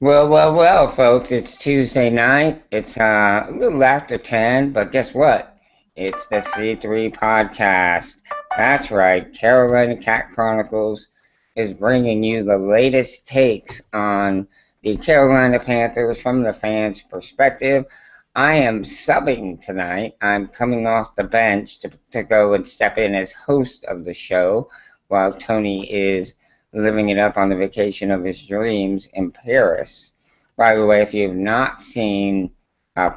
Well, folks, it's Tuesday night. It's a little after 10, but guess what? It's the C3 podcast. That's right, Carolina Cat Chronicles is bringing you the latest takes on the Carolina Panthers from the fans' perspective. I am subbing tonight. I'm coming off the bench to go and step in as host of the show while Tony is living it up on the vacation of his dreams in Paris. By the way, if you have not seen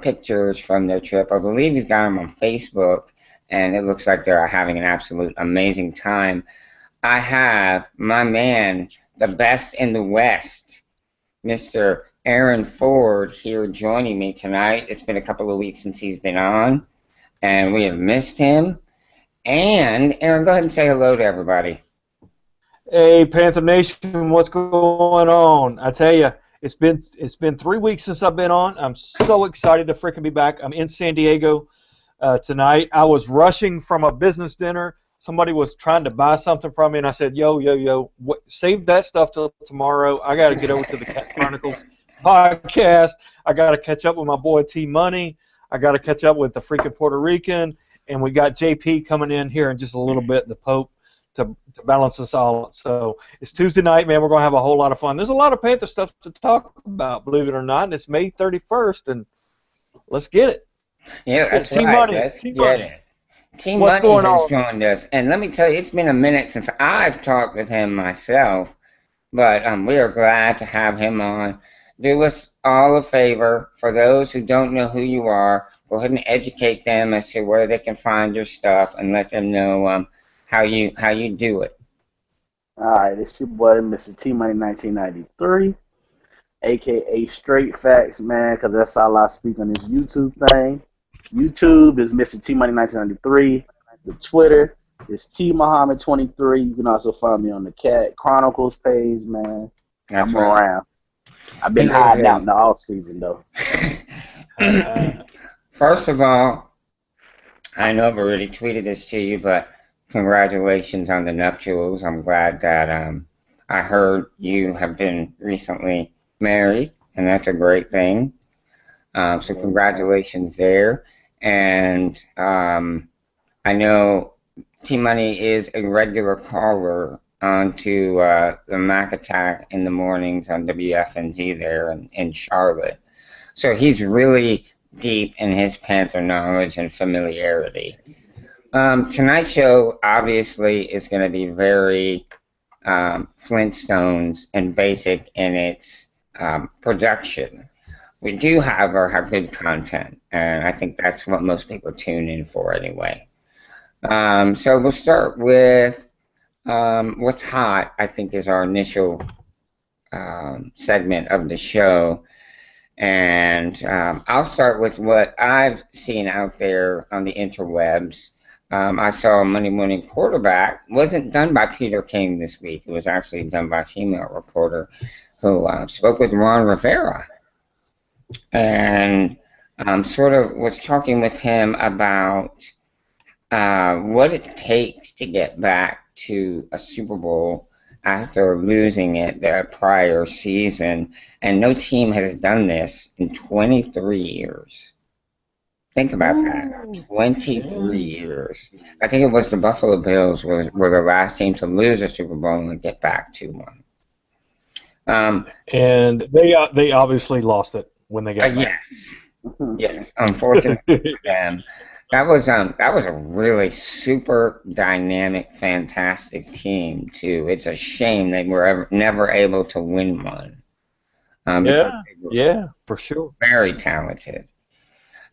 pictures from their trip, I believe he's got them on Facebook, and it looks like they're having an absolute amazing time. I have my man, the best in the West, Mr. Aaron Ford, here joining me tonight. It's been a couple of weeks since he's been on, and we have missed him. And Aaron, go ahead and say hello to everybody. Hey, Panther Nation, what's going on? I tell you, it's been 3 weeks since I've been on. I'm so excited to freaking be back. I'm in San Diego tonight. I was rushing from a business dinner. Somebody was trying to buy something from me, and I said, yo, save that stuff till tomorrow. I got to get over to the Cat Chronicles podcast. I got to catch up with my boy T Money. I got to catch up with the freaking Puerto Rican, and we got JP coming in here in just a little bit, the Pope, to balance us all. So it's Tuesday night, man. We're going to have a whole lot of fun. There's a lot of Panther stuff to talk about, believe it or not, and it's May 31st, and let's get it. Yeah, that's T right. Money. Let's T get Money. it. T What's Money going has on? joined us, and let me tell you, it's been a minute since I've talked with him myself, but we are glad to have him on. Do us all a favor, for those who don't know who you are, go ahead and educate them as to where they can find your stuff, and let them know how you do it. All right, it's your boy, Mr. T Money 1993, aka Straight Facts, man, because that's all I speak on this YouTube thing. YouTube is Mr. T Money 1993. The Twitter is T Muhammad 23. You can also find me on the Cat Chronicles page, man. That's I'm right. around. I've been He is hiding out a- in the off season though. First of all, I know I've already tweeted this to you, but congratulations on the nuptials. I'm glad that I heard you have been recently married, and that's a great thing. So congratulations there. And I know T Money is a regular caller onto the Mac Attack in the mornings on WFNZ there in Charlotte. So he's really deep in his Panther knowledge and familiarity. Tonight's show obviously is going to be very Flintstones and basic in its production. We do, however, have good content, and I think that's what most people tune in for anyway. So we'll start with what's hot, I think, is our initial segment of the show. And I'll start with what I've seen out there on the interwebs. I saw Monday Morning Quarterback. Wasn't done by Peter King this week. It was actually done by a female reporter who spoke with Ron Rivera and sort of was talking with him about what it takes to get back to a Super Bowl after losing it the prior season. And no team has done this in 23 years. Think about that. 23 years. I think it was the Buffalo Bills were the last team to lose a Super Bowl and get back to one. And they obviously lost it when they got back. Yes. Unfortunately for them. That was a really super dynamic, fantastic team too. It's a shame they were never able to win one. Yeah, for sure. Very talented.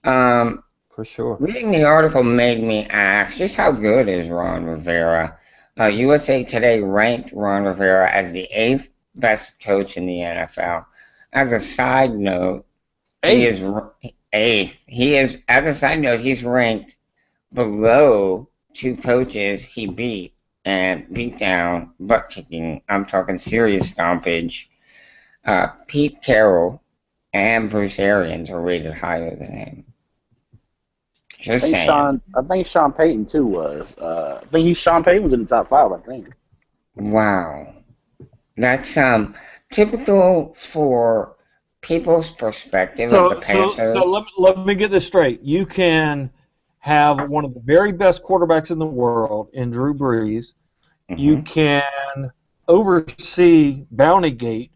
For sure. Reading the article made me ask, just how good is Ron Rivera? USA Today ranked Ron Rivera as the 8th best coach in the NFL. As a side note, he is 8th. As a side note, he's ranked below two coaches he beat down, butt kicking. I'm talking serious stompage. Pete Carroll and Bruce Arians are rated higher than him. Just saying. I think Sean Payton too was. Sean Payton was in the top 5. I think. Wow, that's typical for people's perspective of the So Panthers. let me get this straight. You can have one of the very best quarterbacks in the world in Drew Brees. You Hmm. can oversee Bountygate,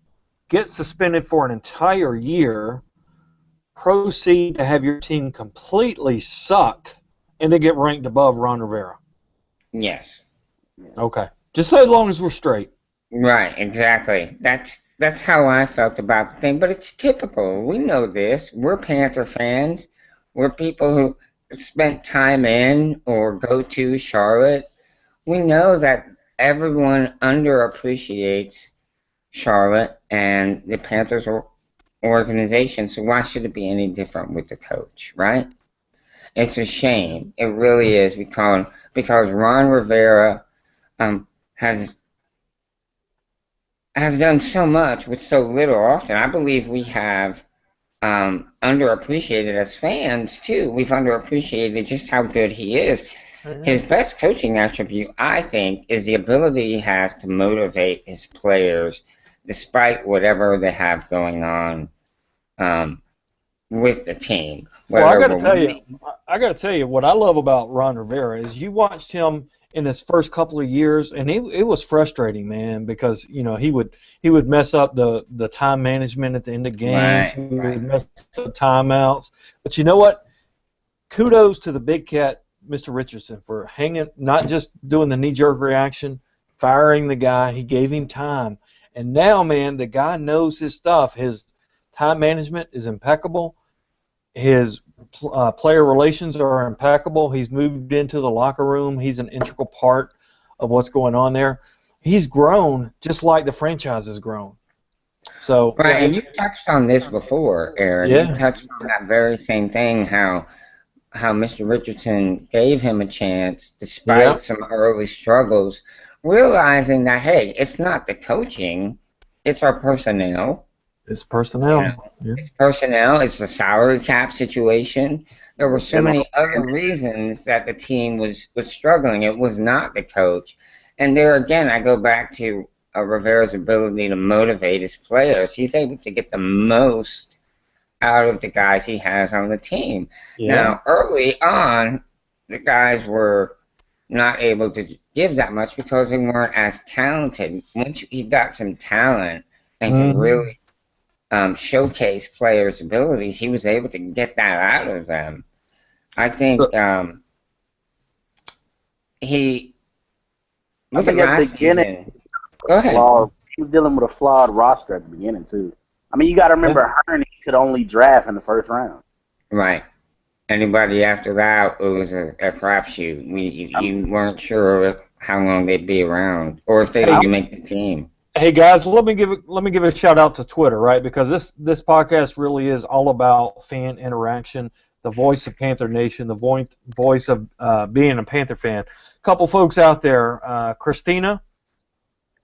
get suspended for an entire year, proceed to have your team completely suck, and then get ranked above Ron Rivera. Yes. Okay. Just so long as we're straight. Right, exactly. That's how I felt about the thing, but it's typical. We know this. We're Panther fans. We're people who spent time in or go to Charlotte. We know that everyone underappreciates Charlotte and the Panthers organization, so why should it be any different with the coach, right? It's a shame. It really is because Ron Rivera um, has has done so much with so little often. I believe we have underappreciated as fans too. We've underappreciated just how good he is. His best coaching attribute, I think, is the ability he has to motivate his players despite whatever they have going on um, with the team. Well, Whether we're winning. I got to tell you, what I love about Ron Rivera is you watched him in his first couple of years, and it was frustrating, man, because he would mess up the time management at the end of games, Right, he would right. mess up timeouts. But you know what? Kudos to the big cat, Mr. Richardson, for hanging, not just doing the knee-jerk reaction, firing the guy. He gave him time, and now, man, the guy knows his stuff. His time management is impeccable. His player relations are impeccable. He's moved into the locker room. He's an integral part of what's going on there. He's grown just like the franchise has grown. So, Right, and you've touched on this before, Aaron. You yeah, touched on that very same thing, how Mr. Richardson gave him a chance yeah, despite some early struggles, realizing that, hey, it's not the coaching, it's our personnel. it's You personnel. know, Yeah. it's personnel, it's the salary cap situation. There were so General many other reasons that the team was struggling. It was not the coach. And there again, I go back to Rivera's ability to motivate his players. He's able to get the most out of the guys he has on the team. Yeah. Now, early on, the guys were not able to give that much because they weren't as talented. Once he got some talent and could Hmm. really showcase players' abilities, he was able to get that out of them. I think he I look at think at the last beginning, season. Go ahead. flawed. He was dealing with a flawed roster at the beginning too. I mean, you got to Yeah. remember, Herney could only draft in the first round. Right. Anybody after that, it was a crapshoot. I You weren't sure how long they'd be around or if they'd Hey, I, even make the team. hey guys, let me give a shout out to Twitter, right? Because this podcast really is all about fan interaction, the voice of Panther Nation, the voice of being a Panther fan. A couple folks out there, Christina,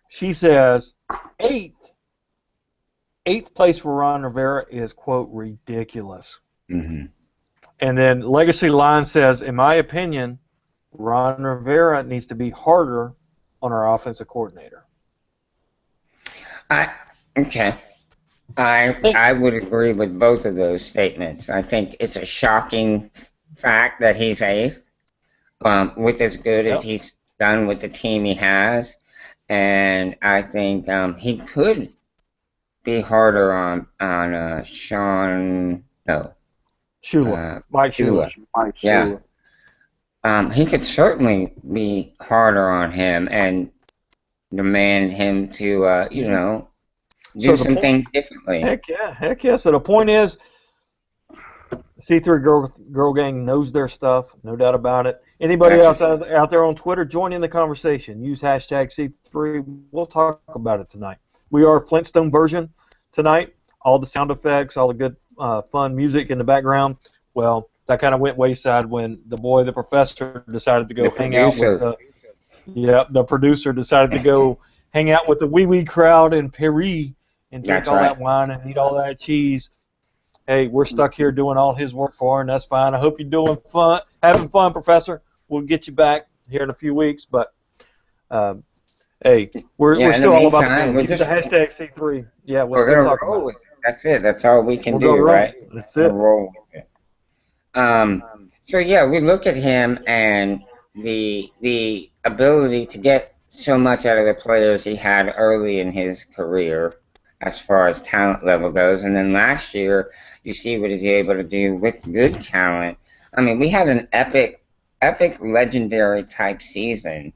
she says eighth eighth place for Ron Rivera is quote ridiculous. Hmm. And then Legacy Line says, in my opinion, Ron Rivera needs to be harder on our offensive coordinator. I okay. I would agree with both of those statements. I think it's a shocking fact that he's eighth, with as good as Yep. he's done with the team he has, and I think he could be harder on Sean. No, Shula, Mike Shula. Shula. Mike Yeah, Shula. he could certainly be harder on him and demand him to, do So the some point, things differently. heck yeah. So the point is, C3 Girl Gang knows their stuff, no doubt about it. Anybody That's else out there on Twitter, join in the conversation. Use hashtag C3. We'll talk about it tonight. We are Flintstone version tonight. All the sound effects, all the good fun music in the background. Well, that kind of went wayside when the professor, decided to the go hang out with producer. the producer decided to go hang out with the wee wee crowd in Paris and drink That's all right. that wine and eat all that cheese. Hey, we're stuck here doing all his work for, and that's fine. I hope you're having fun, Professor. We'll get you back here in a few weeks, but Hey, we're in the still all about the meantime, fans. Use the hashtag C3. Yeah, we'll we're still gonna talk roll about it. with it. That's it. That's all we can We're do, gonna roll. right? That's We're it. gonna roll with it. So yeah, we look at him and the ability to get so much out of the players he had early in his career, as far as talent level goes, and then last year you see what he's able to do with good talent. I mean, we had an epic, legendary type season.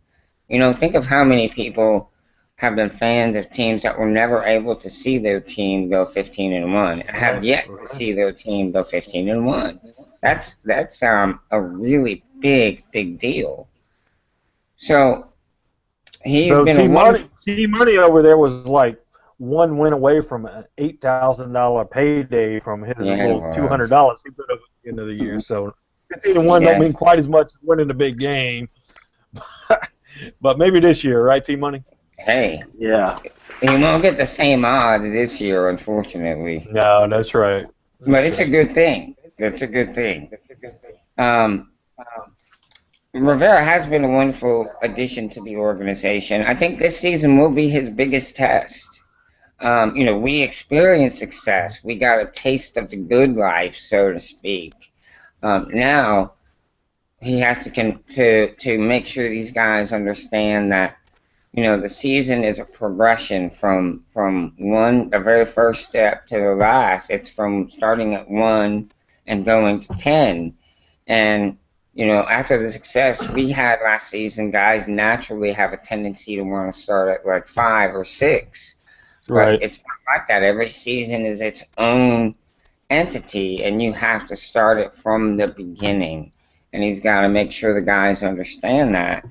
Think of how many people have been fans of teams that were never able to see their team go 15-1, and have Right. yet to see their team go 15-1. That's a really big deal. So he's Though been a wonderful. T Money over there was like one win away from an $8,000 payday from his Yeah, it little was. $200 he put up at the end of the year. So 15-1 don't mean Yes. quite as much as winning the big game, but maybe this year, right, T Money? Hey, Yeah. he won't get the same odds this year, unfortunately. No, that's right. But That's it's a right. good thing. It's a good thing. Um, Rivera has been a wonderful addition to the organization. I think this season will be his biggest test. We experienced success. We got a taste of the good life, so to speak. Now he has to make sure these guys understand that the season is a progression from the very first step to the last. It's from starting at 1 and going to 10. And after the success we had last season, guys naturally have a tendency to want to start at like 5 or 6. But Right. it's not like that. Every season is its own entity, and you have to start it from the beginning. And he's got to make sure the guys understand that.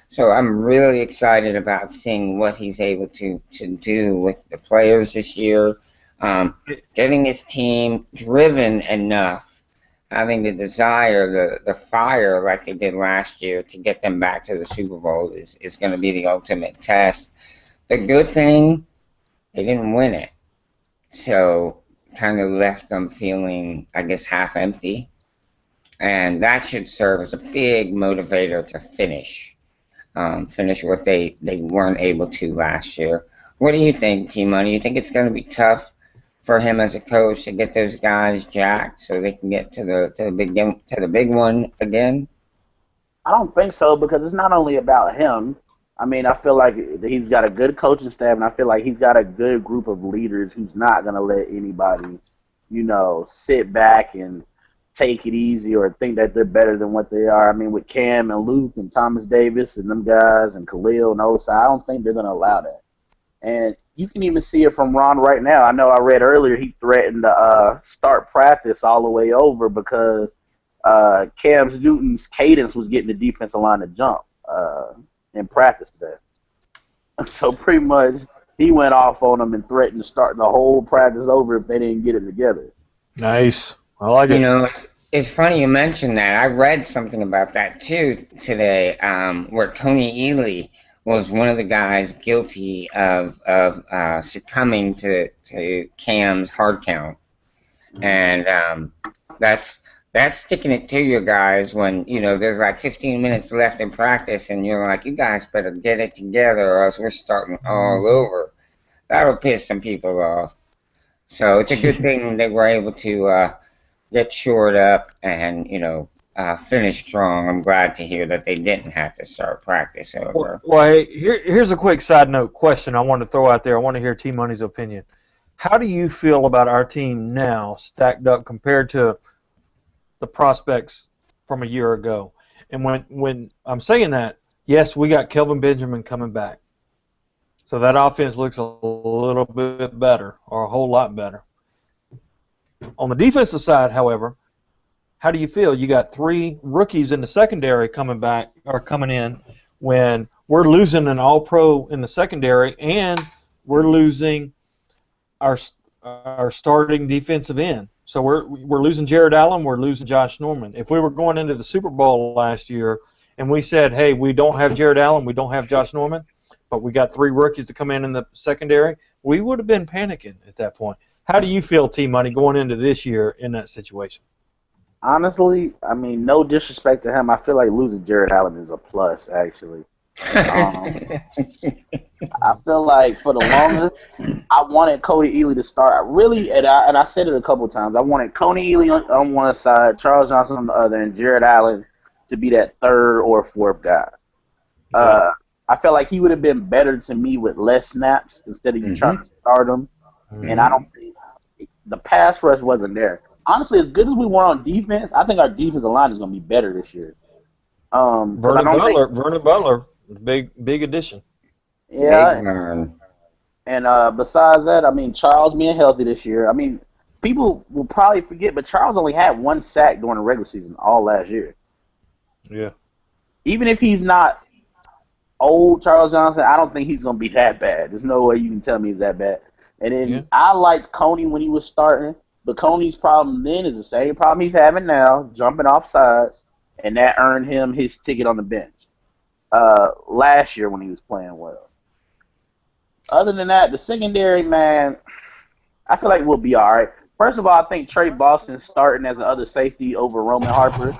So I'm really excited about seeing what he's able to do with the players this year, getting his team driven enough, having the desire, the fire like they did last year to get them back to the Super Bowl is going to be the ultimate test. The good thing, they didn't win it. So kind of left them feeling, I guess, half empty. And that should serve as a big motivator to finish what they weren't able to last year. What do you think, T Money? You think it's going to be tough for him as a coach to get those guys jacked so they can get to the big one again? I don't think so because it's not only about him. I mean, I feel like he's got a good coaching staff, and I feel like he's got a good group of leaders who's not going to let anybody, sit back and take it easy or think that they're better than what they are. I mean, with Cam and Luke and Thomas Davis and them guys and Khalil and Osa, I don't think they're going to allow that. And you can even see it from Ron right now. I know I read earlier he threatened to start practice all the way over because Cam Newton's cadence was getting the defensive line to jump in practice today. So pretty much he went off on them and threatened to start the whole practice over if they didn't get it together. Nice. I like You it. know, it's funny you mentioned that. I read something about that too today, where Tony Ely was one of the guys guilty of succumbing to Cam's hard count, and that's that's sticking it to you guys when there's like 15 minutes left in practice, and you're like, you guys better get it together, or else we're starting all over. That'll piss some people off. So it's a good thing they were able to get shored up and finish strong. I'm glad to hear that they didn't have to start practice over. Well, hey, here's a quick side note question I want to throw out there. I want to hear T Money's opinion. How do you feel about our team now stacked up compared to the prospects from a year ago? And when I'm saying that, yes, we got Kelvin Benjamin coming back. So that offense looks a little bit better, or a whole lot better. On the defensive side, however, how do you feel? You got 3 rookies in the secondary coming back or coming in when we're losing an All-Pro in the secondary and we're losing our starting defensive end. So we're losing Jared Allen, we're losing Josh Norman. If we were going into the Super Bowl last year and we said, hey, we don't have Jared Allen, we don't have Josh Norman, but we got 3 rookies to come in the secondary, we would have been panicking at that point. How do you feel, T Money, going into this year in that situation? Honestly, I mean, no disrespect to him. I feel like losing Jared Allen is a plus, actually. Um, I feel like for the longest, I wanted Cody Ealy to start. Really, and I said it a couple times. I wanted Cody Ealy on one side, Charles Johnson on the other, and Jared Allen to be that third or fourth guy. Yeah. I felt like he would have been better to me with less snaps instead of you trying to start him. And I don't think the pass rush wasn't there. Honestly, as good as we were on defense, I think our defensive line is going to be better this year. 'Cause I don't think, Vernon Butler, big addition. yeah. Big man. And besides that, I mean, Charles being healthy this year. I mean, people will probably forget, but Charles only had one sack during the regular season all last year. Yeah. Even if he's not old Charles Johnson, I don't think he's going to be that bad. There's no way you can tell me he's that bad. And then I liked Coney when he was starting, but Coney's problem then is the same problem he's having now, jumping off sides, and that earned him his ticket on the bench last year when he was playing well. Other than that, the secondary, man, I feel like we'll be all right. First of all, I think Trey Boston starting as an other safety over Roman Harper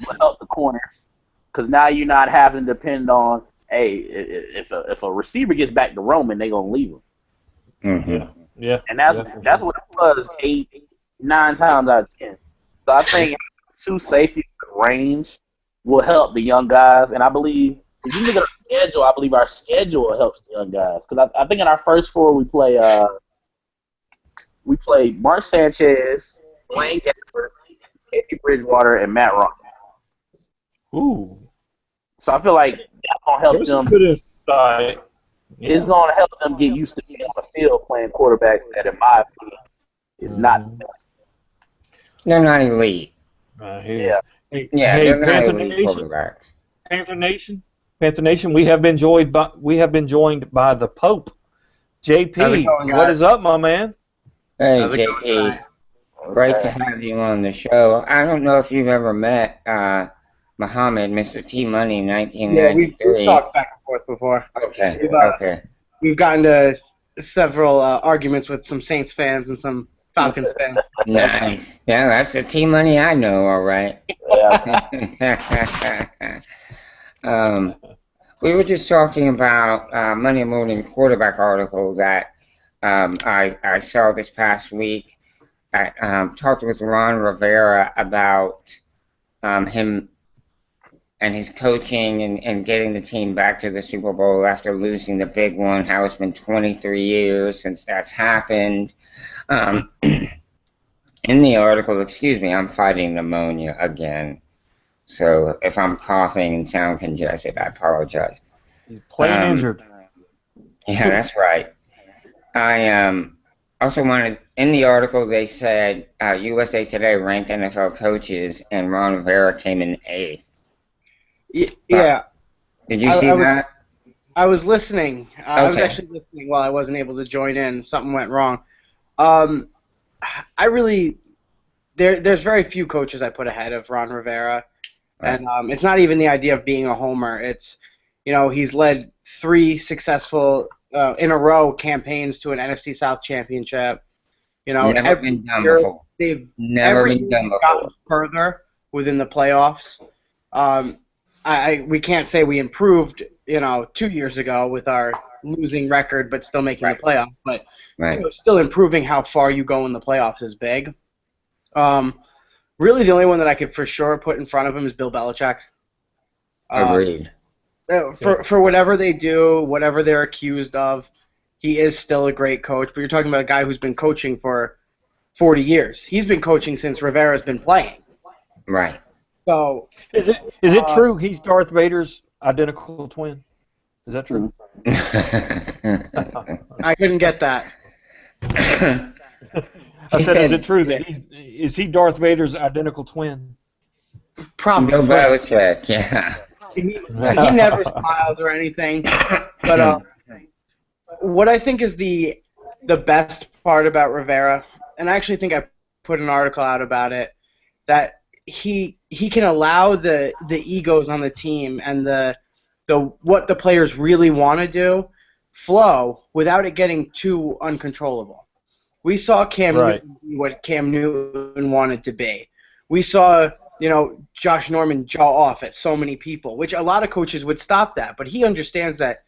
will help the corners because now you're not having to depend on, hey, if a receiver gets back to Roman, they're going to leave him. Yeah. And that's what it was 9 times out of 10. So I think 2 safeties with range will help the young guys. And I believe if you look at our schedule, I believe our schedule helps the young guys. Because I think in our first 4 we play Mark Sanchez, Wayne Gafford, Teddy Bridgewater, and Matt Ryan. Ooh. So I feel like that's gonna help them. Good insight. Yeah. It's gonna help them get used to being on the field playing quarterbacks that, in my opinion, is not. They're not elite. Yeah. Hey, They're not Panther elite Nation. quarterbacks. Panther Nation. We have been joined by the Pope, JP. What is up, my man? Hey, JP. Great to have you on the show. I don't know if you've ever met Muhammad, Mr. T Money, 1993. Yeah, we've talked back and forth before. Okay. We've gotten to several arguments with some Saints fans and some Falcons fans. Nice. Yeah, that's the T Money I know, all right. We were just talking about Monday morning quarterback article that I saw this past week. I talked with Ron Rivera about him and his coaching and getting the team back to the Super Bowl after losing the big one, how it's been 23 years since that's happened. In the article, excuse me, I'm fighting pneumonia again. So if I'm coughing and sound congested, I apologize. You're plain injured. Yeah, that's right. I also wanted, in the article they said USA Today ranked NFL coaches and Ron Rivera came in 8th. Yeah. Did you see that? I was listening. I was Okay. actually listening while I wasn't able to join in. Something went wrong. There's very few coaches I put ahead of Ron Rivera. Right. And it's not even the idea of being a homer. It's, he's led 3 successful in a row campaigns to an NFC South championship. Never been done before. They've Never been done before. gotten further within the playoffs. We can't say we improved, 2 years ago with our losing record, but still making the playoffs. But still improving how far you go in the playoffs is big. Really, the only one that I could for sure put in front of him is Bill Belichick. Agreed. For whatever they do, whatever they're accused of, he is still a great coach. But you're talking about a guy who's been coaching for 40 years. He's been coaching since Rivera's been playing. Right. So Is it true he's Darth Vader's identical twin? Is that true? I couldn't get that. I said, is it true that is he Darth Vader's identical twin? Probably. Bill Belichick, yeah. He never smiles or anything. But what I think is the best part about Rivera, and I actually think I put an article out about it, that he can allow the egos on the team and the what the players really want to do flow without it getting too uncontrollable. We saw Cam Newton be what Cam Newton wanted to be. We saw Josh Norman jaw off at so many people, which a lot of coaches would stop that. But he understands that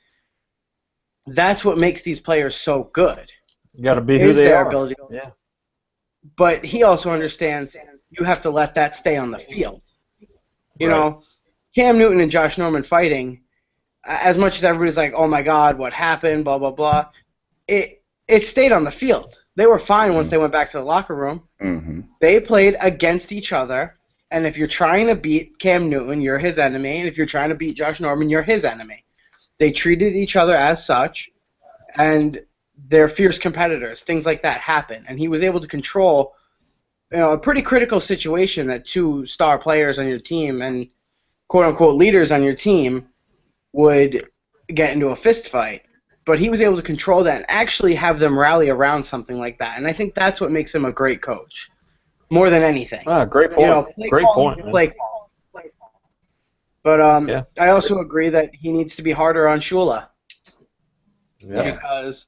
that's what makes these players so good. You got to be who Is they their are. ability. Yeah. But he also understands you have to let that stay on the field. Cam Newton and Josh Norman fighting, as much as everybody's like, oh my God, what happened, blah, blah, blah, it stayed on the field. They were fine once they went back to the locker room. Mm-hmm. They played against each other, and if you're trying to beat Cam Newton, you're his enemy, and if you're trying to beat Josh Norman, you're his enemy. They treated each other as such, and they're fierce competitors. Things like that happen, and he was able to control a pretty critical situation that two star players on your team and quote-unquote leaders on your team would get into a fist fight. But he was able to control that and actually have them rally around something like that. And I think that's what makes him a great coach, more than anything. Great point. Great point. Play call. But I also agree that he needs to be harder on Shula. Yeah. Because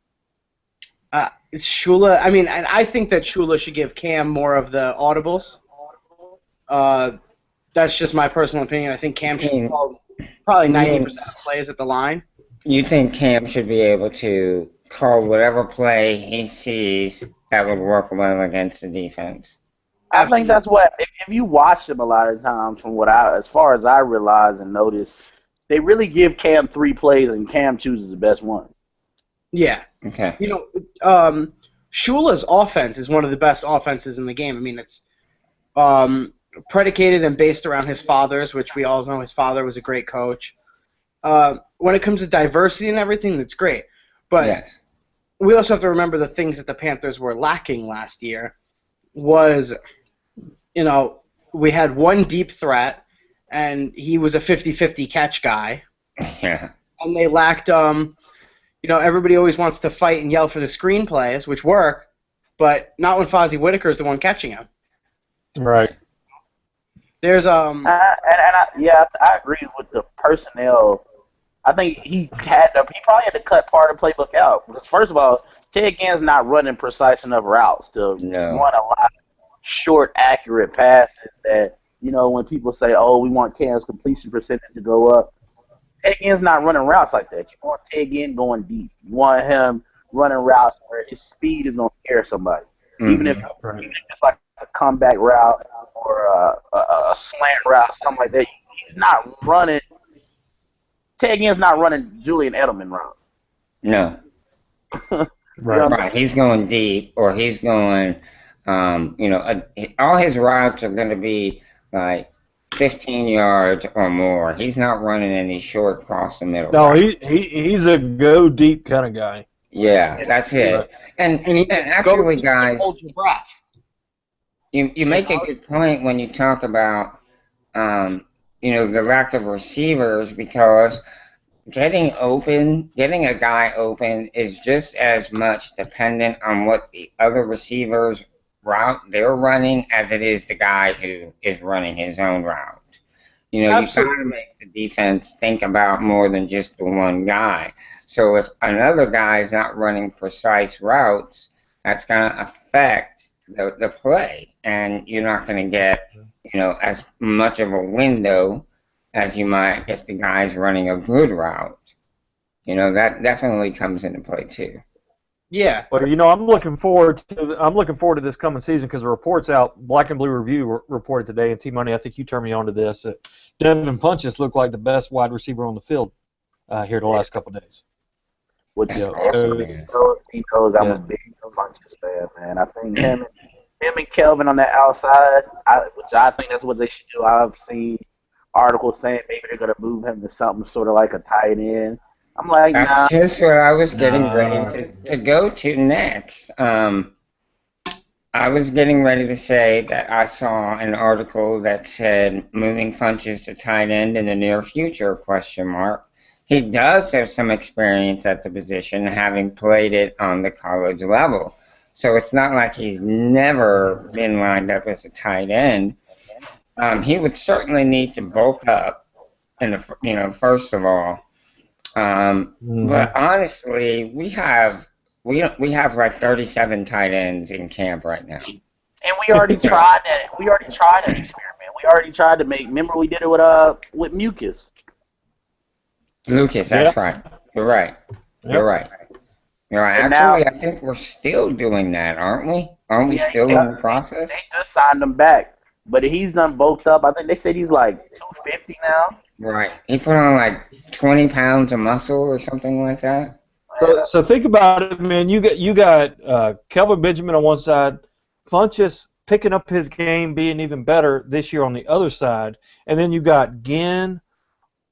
Shula, and I think that Shula should give Cam more of the audibles. That's just my personal opinion. I think Cam should call probably 90% of plays at the line. You think Cam should be able to call whatever play he sees that would work well against the defense? I think that's what, if you watch them a lot of times, as far as I realize and notice, they really give Cam 3 plays and Cam chooses the best one. Yeah. Okay. Shula's offense is one of the best offenses in the game. It's predicated and based around his father's, which we all know his father was a great coach. When it comes to diversity and everything, that's great. But we also have to remember the things that the Panthers were lacking last year was, we had one deep threat, and he was a 50-50 catch guy. Yeah. And they lacked, everybody always wants to fight and yell for the screenplays, which work, but not when Fozzie Whitaker is the one catching him. Right. There's I agree with the personnel. I think he probably had to cut part of the playbook out because first of all, Ted Ginn's not running precise enough routes to run a lot of short, accurate passes. That when people say, "Oh, we want Cam's completion percentage to go up," Ted Ginn's not running routes like that. You want Ted Ginn going deep. You want him running routes where his speed is going to scare somebody, even if it's like a comeback route or a slant route, something like that. He's not running. Ted Ginn's not running Julian Edelman route. No. Right. He's going deep, or he's going, all his routes are going to be like 15 yards or more. He's not running any short cross the middle. No, he's a go deep kind of guy. Yeah, that's it. Right. And actually, guys, hold your breath. You make a good point when you talk about the lack of receivers, because getting a guy open is just as much dependent on what the other receivers route they're running as it is the guy who is running his own route. You got to make the defense think about more than just the one guy. So if another guy is not running precise routes, that's going to affect the play, and you're not going to get as much of a window as you might if the guy's running a good route. That definitely comes into play too. Yeah. Well, I'm looking forward to this coming season because the reports out. Black and Blue Review reported today, and T-Money, I think you turned me on to this. That Devin Funchess looked like the best wide receiver on the field here the last couple of days. Which he knows I'm a big Funchess fan, man. I think him and Kelvin on that outside, which I think that's what they should do. I've seen articles saying maybe they're going to move him to something sort of like a tight end. I'm like, that's just what I was getting ready to go to next. I was getting ready to say that I saw an article that said moving Funchess to tight end in the near future, ? He does have some experience at the position, having played it on the college level. So it's not like he's never been lined up as a tight end. He would certainly need to bulk up, first of all. But honestly, we have like 37 tight ends in camp right now. And we already tried that. We already tried that experiment. We already tried to make. Remember, we did it with Mucus. Lucas, that's right. You're right. You're right. You're right. And Actually, now, I think we're still doing that, aren't we? Aren't we still in the process? they just signed him back, but he's done bulked up. I think they said he's like 250 now. Right. He put on like 20 pounds of muscle or something like that. So think about it, man. You got Kelvin Benjamin on one side, Funchess picking up his game, being even better this year on the other side, and then you got Ginn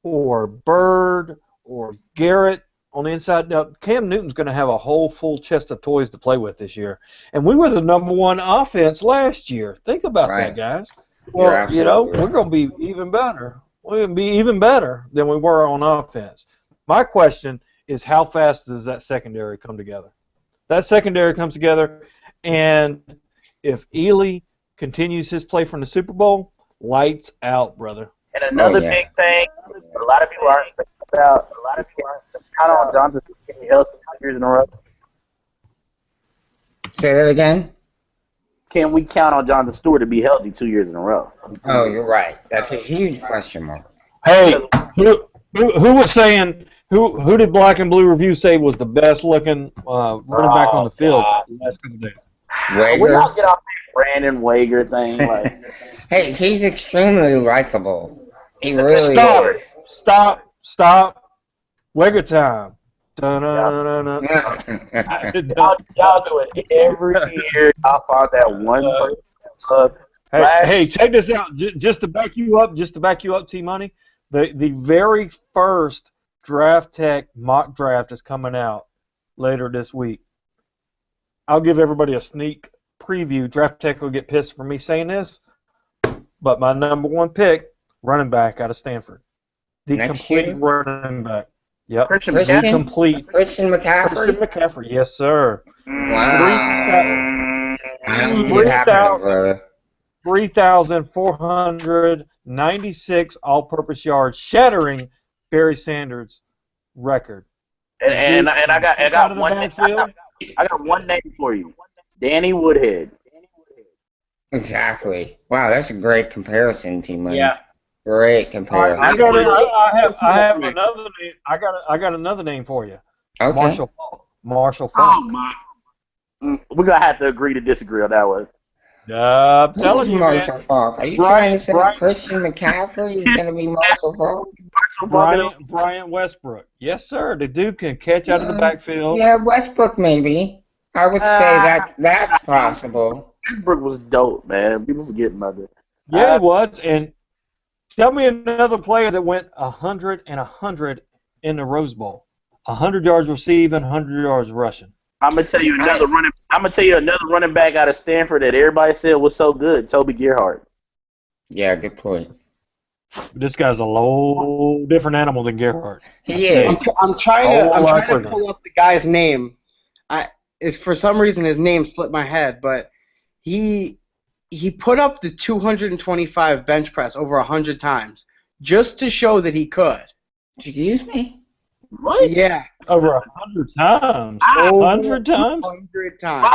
or Bird or Garrett on the inside. Now, Cam Newton's going to have a whole full chest of toys to play with this year, and we were the #1 offense last year. Think about that, guys. Well, you know, we're going to be even better. We're going to be even better than we were on offense. My question is, how fast does that secondary come together? That secondary comes together, and if Ely continues his play from the Super Bowl, lights out, brother. And another big thing, a lot of people aren't thinking about. A lot of people aren't count on Johnson getting healthy 2 years in a row. Say that again. Can we count on Jonathan Stewart to be healthy 2 years in a row? Oh, you're right. That's a huge question mark. Hey, who was saying? Who did Black and Blue Review say was the best looking running back on the field the last couple of days? Wager? We all get off this Brandon Wager thing. Like, hey, he's extremely likable. He really is. Stop. Wager time. Y'all do it every year. Y'all find that one person. Hey, check this out. Just to back you up, T-Money. The very first Draft Tech mock draft is coming out later this week. I'll give everybody a sneak preview. Draft Tech will get pissed for me saying this, but my #1 pick, running back out of Stanford. The complete running back. Yep. Christian McCaffrey. Christian McCaffrey, yes, sir. Wow. 3,496 all-purpose yards, shattering Barry Sanders' record. And I got one name for you. Danny Woodhead. Exactly. Wow, that's a great comparison, T-Money. Yeah. Great comparison. I have another name. I got another name for you. Okay. Marshall Faulk. Oh my! We're gonna have to agree to disagree on that one. I'm telling you, Marshall man. Faulk. Are you trying to say Christian McCaffrey is gonna be Marshall Faulk? Brian Westbrook. Yes, sir. The dude can catch out of the backfield. Yeah, Westbrook maybe. I would say that's possible. Westbrook was dope, man. People forget about it. Yeah, he was. And tell me another player that went 100 and 100 in the Rose Bowl. 100 yards receiving, 100 yards rushing. I'm gonna tell you another running back out of Stanford that everybody said was so good. Toby Gerhart. Yeah, good point. This guy's a little different animal than Gerhart. He is. I'm trying to pull up the guy's name. For some reason his name slipped my head, but he put up the 225 bench press over 100 times just to show that he could. Excuse me? What? Yeah. Over 100 times. 100 times? 100 times.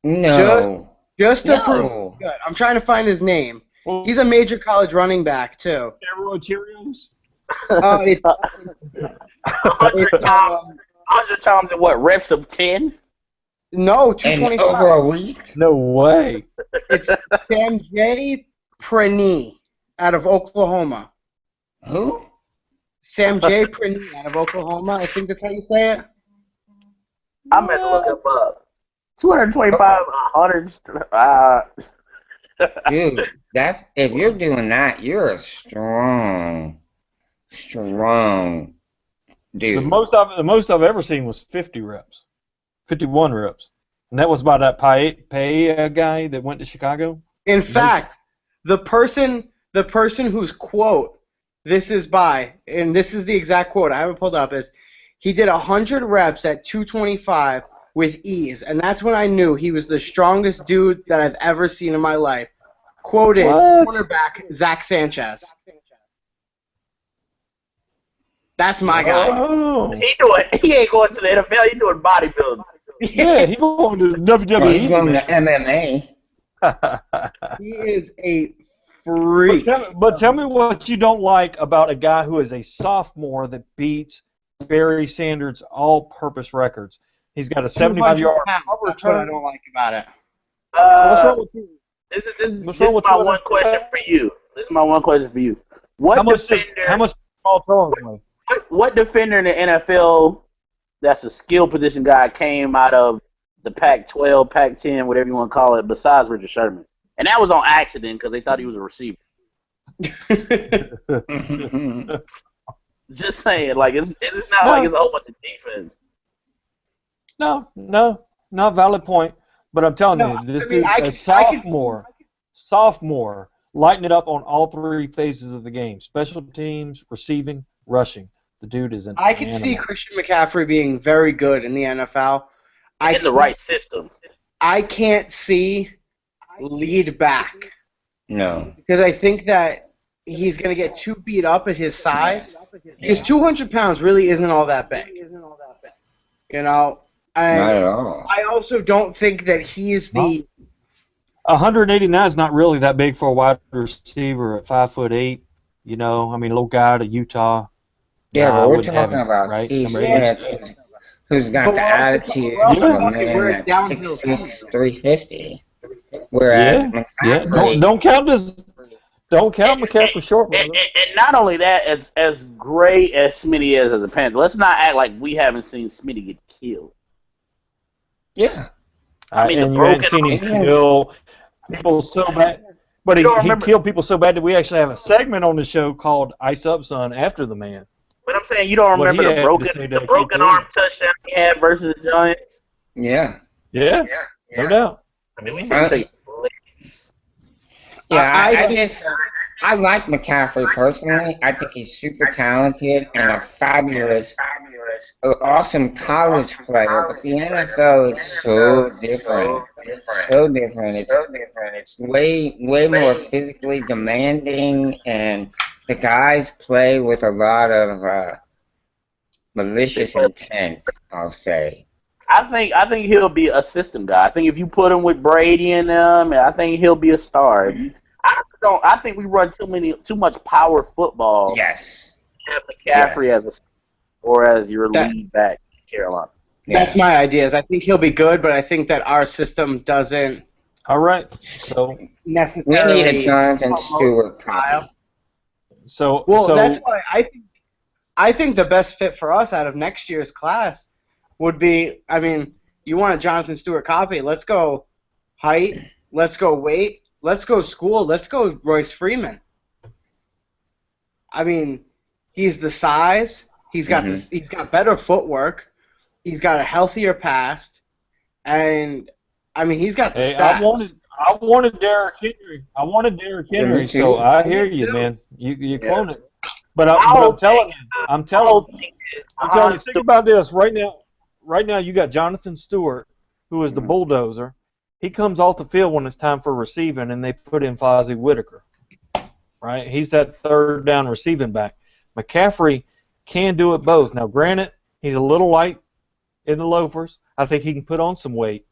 No. Just to prove. Good. I'm trying to find his name. He's a major college running back too. Steroid Cheerios? 100 times in what, reps of 10? No, 225. And over a week? No way. It's Samjay Prani out of Oklahoma. Who? Samjay Prani out of Oklahoma. I think that's how you say it. I'm going to look him up. 225, 100. Dude, if you're doing that, you're a strong dude. The most I've ever seen was 50 reps, 51 reps, and that was by that Paella guy that went to Chicago. In fact, the person whose quote this is by, and this is the exact quote I haven't pulled up, is he did 100 reps at 225 with ease, and that's when I knew he was the strongest dude that I've ever seen in my life. Quoted quarterback Zach Sanchez. That's my guy. Oh. He ain't going to the NFL. He's doing bodybuilding. Yeah, he's going to WWE. He's going to MMA. He is a freak. But tell me what you don't like about a guy who is a sophomore that beats Barry Sanders' all-purpose records. He's got a 75-yard That's what I don't like about it. What's wrong with you? This is What's wrong with my you? one question for you. This is my one question for you. How much small throwing play? What defender in the NFL that's a skill position guy came out of the Pac-12, Pac-10, whatever you want to call it, besides Richard Sherman? And that was on accident because they thought he was a receiver. Just saying, like it's not like it's a whole bunch of defense. No, not valid point. But I'm telling you, this dude, a sophomore, lighting it up on all three phases of the game: special teams, receiving, rushing. The dude is an I could animal. see Christian McCaffrey being very good in the NFL. In the right system. I can't see lead back. No. Because I think that he's going to get too beat up at his size. Because 200 pounds really isn't all that big. You know? Not at all. I also don't think that he's the... 189 is not really that big for a wide receiver at 5'8". You know, I mean, a little guy out of Utah. Yeah, I but we're wouldn't have talking him, about right? Steve Number Smith, who's got the attitude of a man that's 6'6", 350. Whereas McCaffrey... Don't count McCaffrey short, brother. And not only that, as great as Smitty is as a Panther, let's not act like we haven't seen Smitty get killed. Yeah. I mean, and you haven't seen him kill people so bad. But he killed people so bad that we actually have a segment on the show called Ice Up Son after the man. But I'm saying you don't remember the broken arm touchdown he had versus the Giants? Yeah. Yeah. No doubt. I mean, we see I like McCaffrey personally. I think he's super talented and a fabulous, awesome college player. But the NFL is so different. It's so different. It's way more physically demanding, and the guys play with a lot of malicious intent, I'll say. I think he'll be a system guy. I think if you put him with Brady and them, I think he'll be a star. I think we run too much power football. Yes. Have McCaffrey as your lead back in Carolina. That's my ideas. I think he'll be good, but I think that our system doesn't. All right. So necessarily. We need a Jonathan Stewart copy. So that's why I think the best fit for us out of next year's class would be. I mean, you want a Jonathan Stewart copy? Let's go height. Let's go weight. Let's go school. Let's go Royce Freeman. I mean, he's the size. He's got He's got better footwork. He's got a healthier past, and I mean, he's got the stats. I wanted Derrick Henry. So I hear you, man. You clone it. But I'm telling you. Think about this right now. Right now, you got Jonathan Stewart, who is the bulldozer. He comes off the field when it's time for receiving, and they put in Fozzie Whitaker. Right? He's that third down receiving back. McCaffrey can do it both. Now, granted, he's a little light in the loafers. I think he can put on some weight.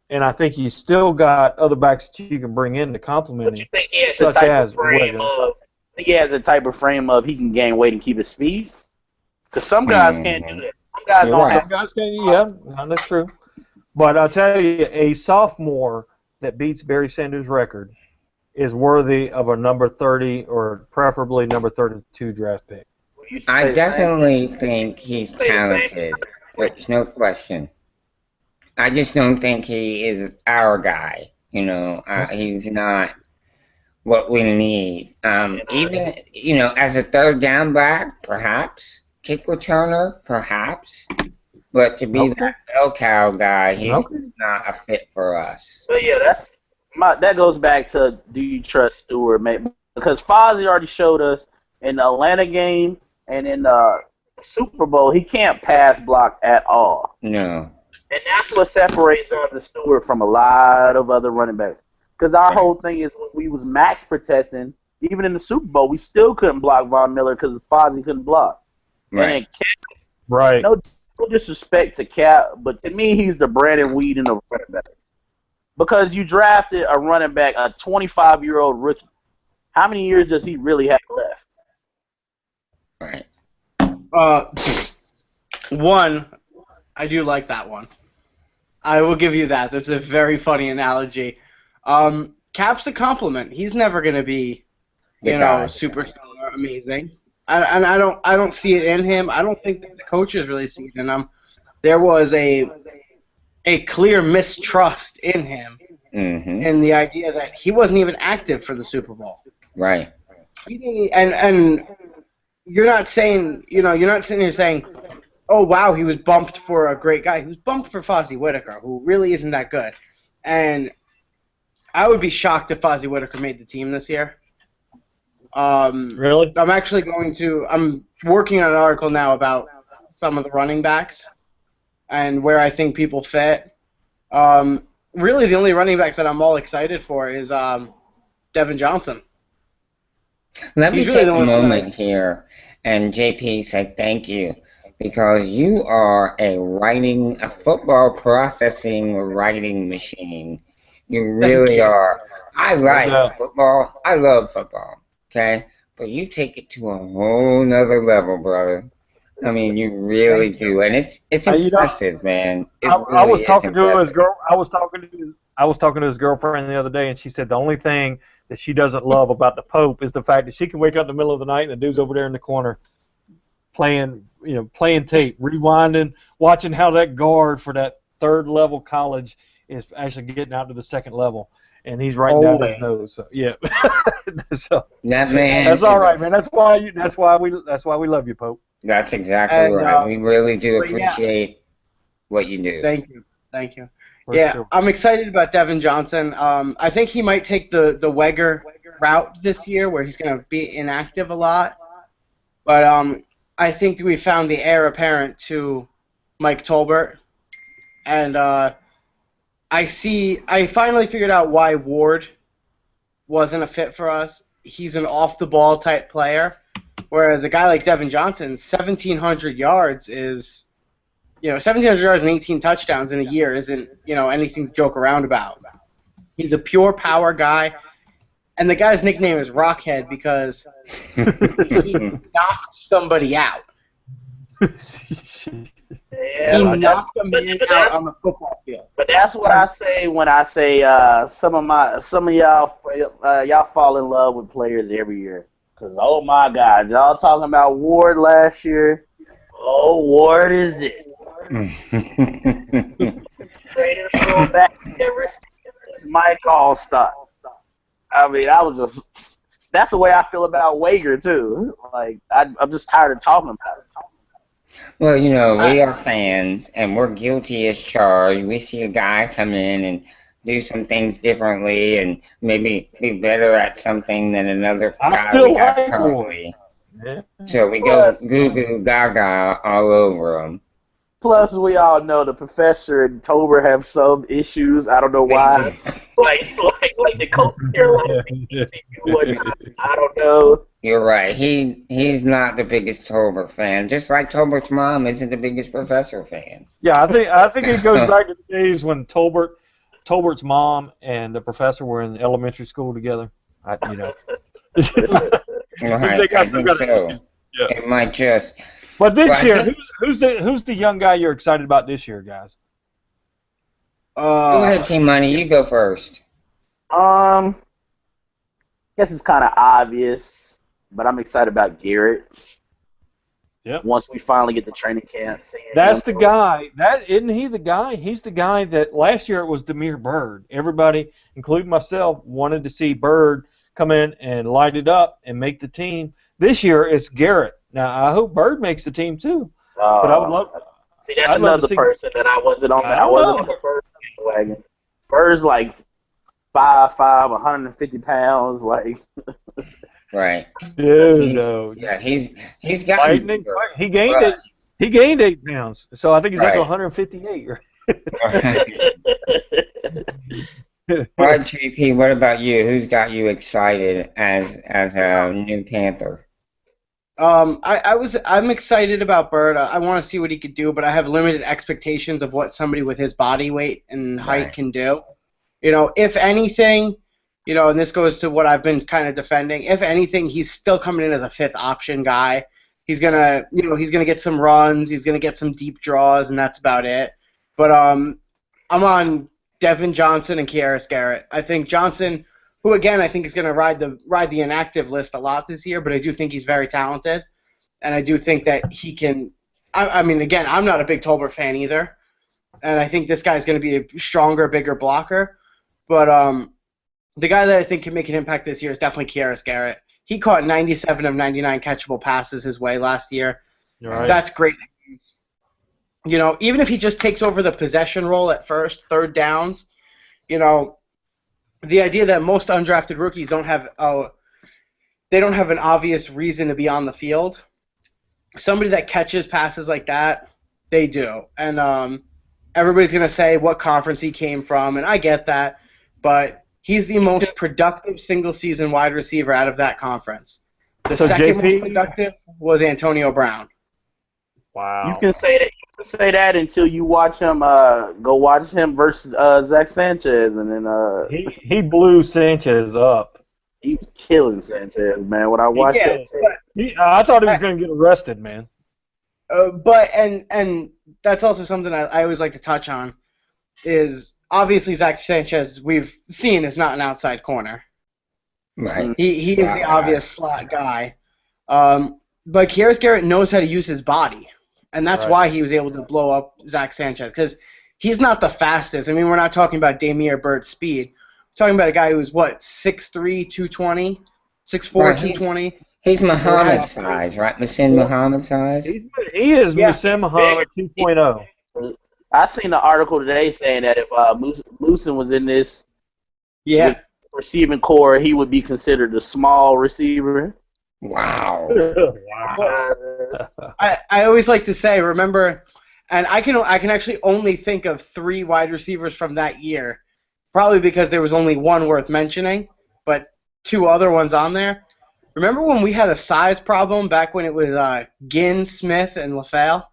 And I think he's still got other backs that you can bring in to complement him, such as Whitaker. I think he has a type of frame of he can gain weight and keep his speed. Because some guys can't do that. Some guys can, that's true. But I'll tell you, a sophomore that beats Barry Sanders' record is worthy of a number 30 or preferably number 32 draft pick. I definitely think he's talented. There's no question. I just don't think he is our guy. You know, he's not what we need. Even, as a third down back, perhaps. Kick returner, perhaps. But to be that bell cow guy, he's not a fit for us. But yeah, that goes back to, do you trust Stewart? Because Fozzie already showed us in the Atlanta game and in the Super Bowl, he can't pass block at all. No. And that's what separates Jonathan Stewart from a lot of other running backs. Because our whole thing is when we was max protecting, even in the Super Bowl, we still couldn't block Von Miller because Fozzie couldn't block. Right. Right. No disrespect to Cap, but to me, he's the Brandon Weeden of running back. Because you drafted a running back, a 25-year-old rookie. How many years does he really have left? Right. One, I do like that one. I will give you that. That's a very funny analogy. Cap's a compliment. He's never going to be, The guy. superstar amazing. And I don't see it in him. I don't think that the coaches really see it in him. There was a clear mistrust in him, Mm-hmm. in the idea that he wasn't even active for the Super Bowl. Right. He didn't, and you're not saying, you're not sitting here saying, oh wow, he was bumped for a great guy. He was bumped for Fozzie Whitaker, who really isn't that good. And I would be shocked if Fozzie Whitaker made the team this year. Really? I'm working on an article now about some of the running backs and where I think people fit. Really, the only running back that I'm all excited for is Devin Johnson. Let me He's really take the a one moment here and JP say thank you because you are a football processing writing machine. You really you. are. I like Yeah. football. I love football. Okay? But you take it to a whole nother level, brother. I mean, you really do, and it's impressive, man. It I really was is talking to his impressive. girl. I was talking to his girlfriend the other day, and she said the only thing that she doesn't love about the Pope is the fact that she can wake up in the middle of the night and the dude's over there in the corner playing tape, rewinding, watching how that guard for that third level college is actually getting out to the second level, and he's writing down his nose. So yeah, so That man. that's all is right, a- man. That's why we love you, Pope. That's exactly And, right. We really do but yeah. appreciate what you do. Thank you. For Yeah, sure. I'm excited about Devin Johnson. I think he might take the Weger route this year, where he's going to be inactive a lot. But I think we found the heir apparent to Mike Tolbert, and I finally figured out why Ward wasn't a fit for us. He's an off-the-ball type player, whereas a guy like Devin Johnson, 1,700 yards is, 1,700 yards and 18 touchdowns in a year isn't, anything to joke around about. He's a pure power guy, and the guy's nickname is Rockhead because he knocked somebody out. Yeah, He but knocked a but man that's- out on the football field. But that's what I say when I say some of y'all fall in love with players every year. Cause oh my God, y'all talking about Ward last year. Oh, Ward is it? Greatest throwback ever since Mike Allstott. I mean, that's the way I feel about Wager too. Like I'm just tired of talking about it. Well, we are fans, and we're guilty as charged. We see a guy come in and do some things differently and maybe be better at something than another I guy still we have like currently. Yeah. So we go Plus- goo goo gaga all over him. Plus, we all know the professor and Tober have some issues. I don't know why. like the coach here, I don't know. You're right. He's not the biggest Tolbert fan, just like Tolbert's mom isn't the biggest Professor fan. Yeah, I think it goes back to the days when Tolbert's mom and the professor were in elementary school together. Right, They I got some think kind of so. issue. Yeah. It might just. But this Well, I year, think- who's the young guy you're excited about this year, guys? Go ahead, Team Money. You go first. Guess it's kind of obvious, but I'm excited about Garrett. Yep. Once we finally get the training camp. That's the guy. Isn't he the guy? He's the guy that last year it was Demir Bird. Everybody, including myself, wanted to see Bird come in and light it up and make the team. This year it's Garrett. Now I hope Bird makes the team too. But I would love. See, that's I'd love to another see- person that I wasn't on. I I wasn't know. on the first wagon. Bird's like 5'5", 150 pounds. Like, Right. Dude, no. He's got. Lightning. He gained Right. He gained 8 pounds, so I think he's up to Right. 158. All right, JP. What about you? Who's got you excited as a new Panther? I'm excited about Bird. I want to see what he could do, but I have limited expectations of what somebody with his body weight and height Right. can do. If anything, and this goes to what I've been kind of defending. If anything, he's still coming in as a fifth option guy. He's he's gonna get some runs. He's gonna get some deep draws, and that's about it. But I'm on Devin Johnson and Quieres Garrett. I think Johnson, who again I think is gonna ride the inactive list a lot this year, but I do think he's very talented, and I do think that he can. I mean, again, I'm not a big Tolbert fan either, and I think this guy's gonna be a stronger, bigger blocker. But the guy that I think can make an impact this year is definitely Quieres Garrett. He caught 97 of 99 catchable passes his way last year. Right. That's great. Even if he just takes over the possession role at first, third downs, the idea that most undrafted rookies don't have an obvious reason to be on the field. Somebody that catches passes like that, they do. And everybody's going to say what conference he came from, and I get that, but he's the most productive single-season wide receiver out of that conference. The second most productive was Antonio Brown. Wow. You can say that until you watch him. Go watch him versus Zach Sanchez, and then he blew Sanchez up. He was killing Sanchez, man. When I watched it, I thought he was going to get arrested, man. But that's also something I always like to touch on is. Obviously, Zach Sanchez, we've seen, is not an outside corner. Right. He is the obvious slot guy. But Quieres Garrett knows how to use his body, and that's why he was able to blow up Zach Sanchez, because he's not the fastest. I mean, we're not talking about Damiere Byrd's speed. We're talking about a guy who's, 6'3", 220, 6'4", 220. He's Muhammad size, right? Musin Muhammad size? He is Musin Muhammad 2.0. I seen the article today saying that if Musin was in this receiving core, he would be considered a small receiver. Wow. I always like to say, remember, and I can actually only think of 3 wide receivers from that year, probably because there was only one worth mentioning, but 2 other ones on there. Remember when we had a size problem back when it was Ginn, Smith, and LaFale?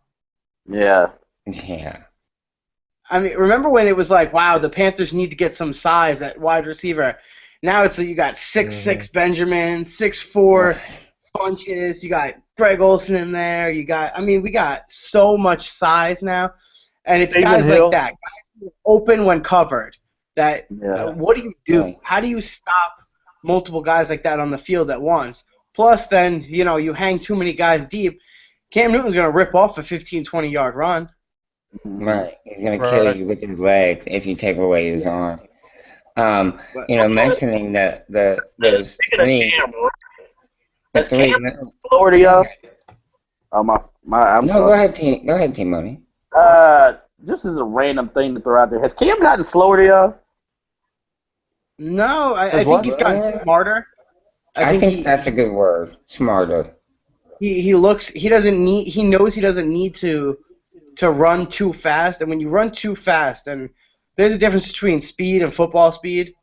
Yeah. Yeah. I mean, remember when it was like, wow, the Panthers need to get some size at wide receiver. Now it's like you got 6'6" Benjamin, 6'4" Funches, you got Greg Olsen in there. We got so much size now, and it's guys like that, guys open when covered. What do you do? Right. How do you stop multiple guys like that on the field at once? Plus, then you hang too many guys deep. Cam Newton's gonna rip off a 15, 20-yard run. Right, he's gonna kill you with his legs if you take away his arm. Mentioning those 3. That's Cam Florida. I'm sorry. Go ahead, Team Money. This is a random thing to throw out there. Has Cam gotten slower to y'all? No, I think he's gotten smarter. I think that's a good word. Smarter. He knows he doesn't need to run too fast, and when you run too fast, and there's a difference between speed and football speed.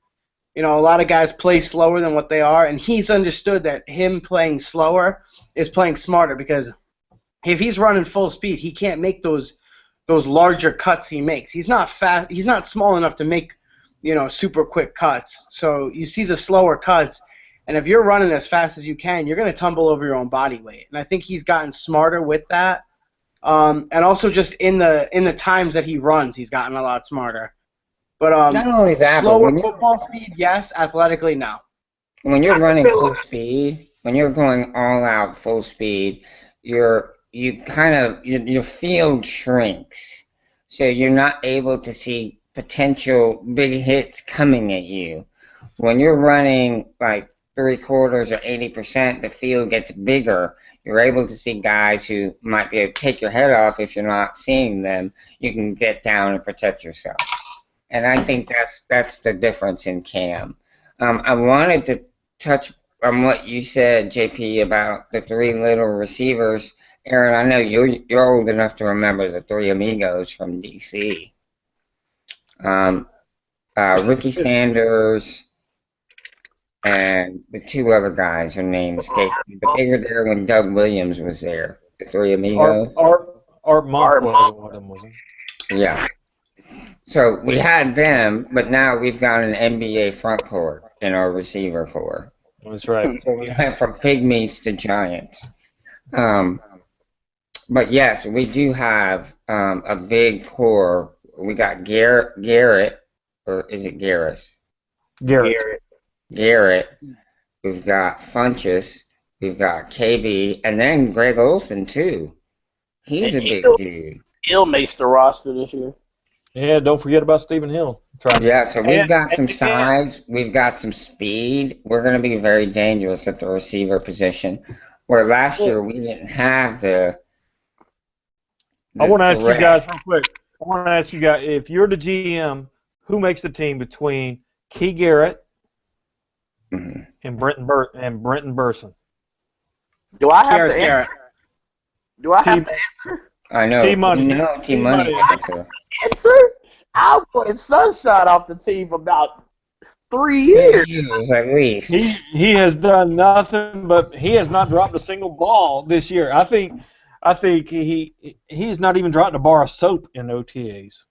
A lot of guys play slower than what they are, and he's understood that him playing slower is playing smarter, because if he's running full speed, he can't make those larger cuts he makes. He's not fast. He's not small enough to make super quick cuts. So you see the slower cuts, and if you're running as fast as you can, you're going to tumble over your own body weight. And I think he's gotten smarter with that. And also just in the times that he runs, he's gotten a lot smarter. But not only that, slower football speed, yes. Athletically, no. When you're running full speed, when you're going all out full speed, your field shrinks, so you're not able to see potential big hits coming at you. When you're running like 3/4 or 80%, the field gets bigger. You're able to see guys who might be able to take your head off if you're not seeing them. You can get down and protect yourself. And I think that's the difference in Cam. I wanted to touch on what you said, JP, about the 3 little receivers. Aaron, I know you're old enough to remember the 3 amigos from DC. Ricky Sanders and the 2 other guys, their names escaped me, but they were there when Doug Williams was there. The 3 amigos. Art Monk was one of them, wasn't he? Yeah. So we had them, but now we've got an NBA front court. in our receiver core. That's right. So we went from pygmies to giants. But yes, we do have a big core. We got Garrett, or is it Garris? Garrett. Garrett. We've got Funchess. We've got KB, and then Greg Olson too. He's a big dude. Hill makes the roster this year. Yeah, don't forget about Stephen Hill. Yeah, so we've got some size, we've got some speed. We're going to be very dangerous at the receiver position. Where last year we didn't have the I want to ask you guys real quick. I want to ask you guys, if you're the GM, who makes the team between Key Garrett and Brenton Burson? Do I have to answer? Do I have to answer? I know. T-Money. No, T-Money's answer. Answer? I'll put Sunshine off the team for about 3 years. At least. He has done nothing, but he has not dropped a single ball this year. I think he's not even dropped a bar of soap in OTAs.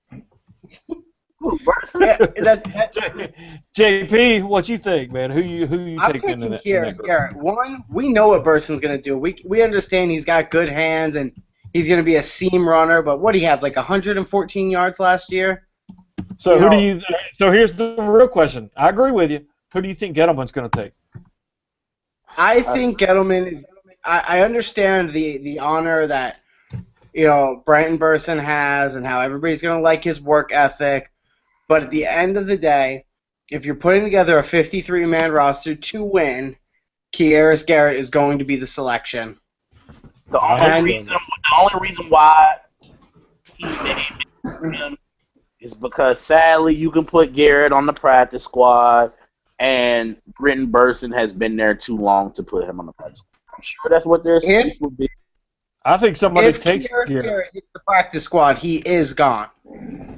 JP, what you think, man? Who you taking into that? Quieres Garrett. One, we know what Burson's going to do. We understand he's got good hands and he's going to be a seam runner. But what do he have? Like 114 yards last year. So So here's the real question. I agree with you. Who do you think Gettleman's going to take? I think Gettleman is. I understand the honor that Brenton Burson has and how everybody's going to like his work ethic. But at the end of the day, if you're putting together a 53-man roster to win, Quieres Garrett is going to be the selection. The only reason why he made him is because, sadly, you can put Garrett on the practice squad, and Brenton Burson has been there too long to put him on the practice squad. I'm sure that's what their excuse would be. I think somebody takes Garrett hits the practice squad, he is gone.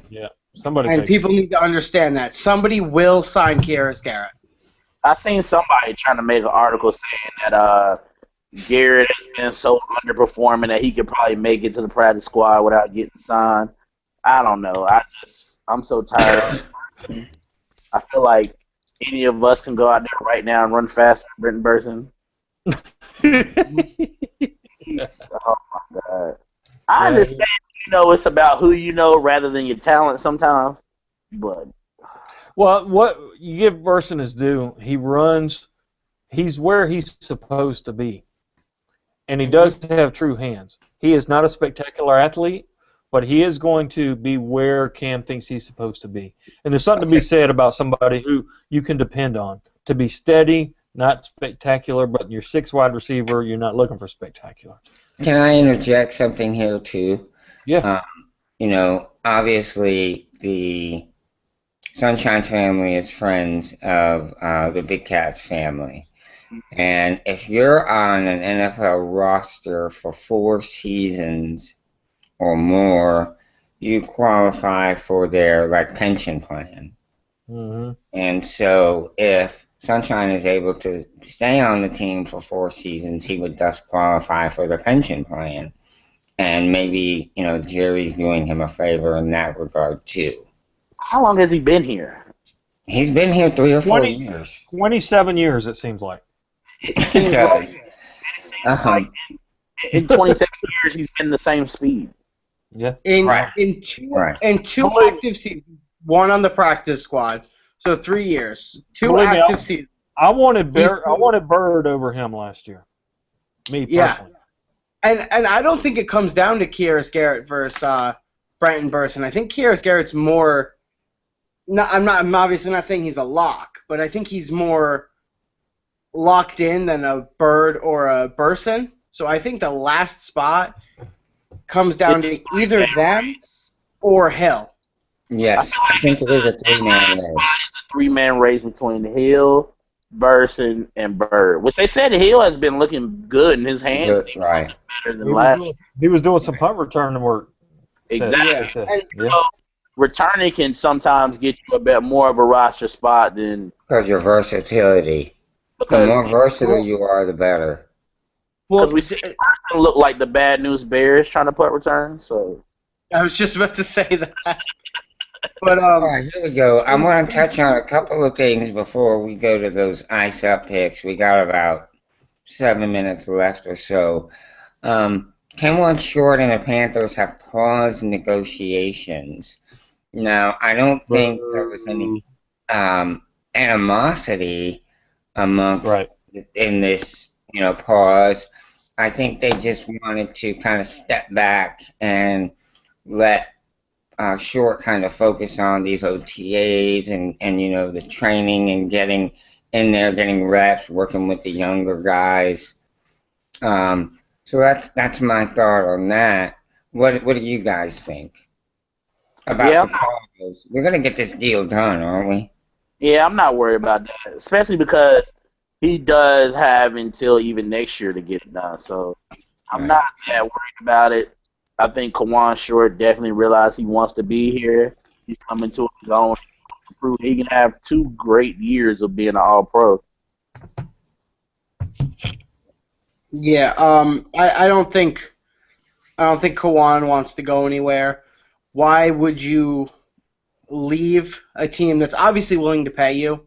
Yeah. And people need to understand that. Somebody will sign Quieres Garrett. I seen somebody trying to make an article saying that Garrett has been so underperforming that he could probably make it to the practice squad without getting signed. I don't know. I'm so tired. I feel like any of us can go out there right now and run faster than Brenton Burson. Oh my God. I understand, it's about who you know rather than your talent sometimes, but. Well, what you give Burson his due, he's where he's supposed to be. And he does have true hands. He is not a spectacular athlete, but he is going to be where Cam thinks he's supposed to be. And there's something to be said about somebody who you can depend on. To be steady, not spectacular, but your 6 wide receiver, you're not looking for spectacular. Can I interject something here, too? Yeah. Obviously, the Sunshine family is friends of the Big Cats family. And if you're on an NFL roster for 4 seasons or more, you qualify for their pension plan. Mm-hmm. And so if Sunshine is able to stay on the team for 4 seasons, he would thus qualify for the pension plan. And maybe, Jerry's doing him a favor in that regard, too. How long has he been here? He's been here 3 or 4 years. 27 years, it seems like. He does. In 27 years, he's been the same speed. Yeah. In two active seasons, 1 on the practice squad, so 3 years. 2 active seasons. I wanted Bird over him last year. Me personally. Yeah. And I don't think it comes down to Quieres Garrett versus Brenton Burson. I think Quieres Garrett's more. I'm obviously not saying he's a lock, but I think he's more locked in than a Bird or a Burson. So I think the last spot comes down to either them or Hill. Yes, I think it is a 3-man race. It's a 3-man race between Hill, Burson, and Bird, which they said Hill has been looking good in his hands. Right. Better than last. He was doing some punt return work. Exactly. So, returning can sometimes get you a bit more of a roster spot than. Because your versatility. The more versatile you are, the better. Because we see Burson look like the Bad News Bears trying to punt return. So. I was just about to say that. But All right, here we go. I want to touch on a couple of things before we go to those ice up picks. We got about 7 minutes left or so. Kenwan Short and the Panthers have paused negotiations. Now, I don't think there was any animosity amongst Right. in this, pause. I think they just wanted to kind of step back and let Short kind of focus on these OTAs and the training and getting in there, getting reps, working with the younger guys. So that's my thought on that. What do you guys think about Yeah, the pause? We're gonna get this deal done, aren't we? yeah, I'm not worried about that, especially because he does have until even next year to get it done. So I'm Right. not that worried about it. I think Kawan Short definitely realized he wants to be here. He's coming to his own. Prove he can have 2 great years of being an All-Pro. yeah, I don't think Kawan wants to go anywhere. Why would you leave a team that's obviously willing to pay you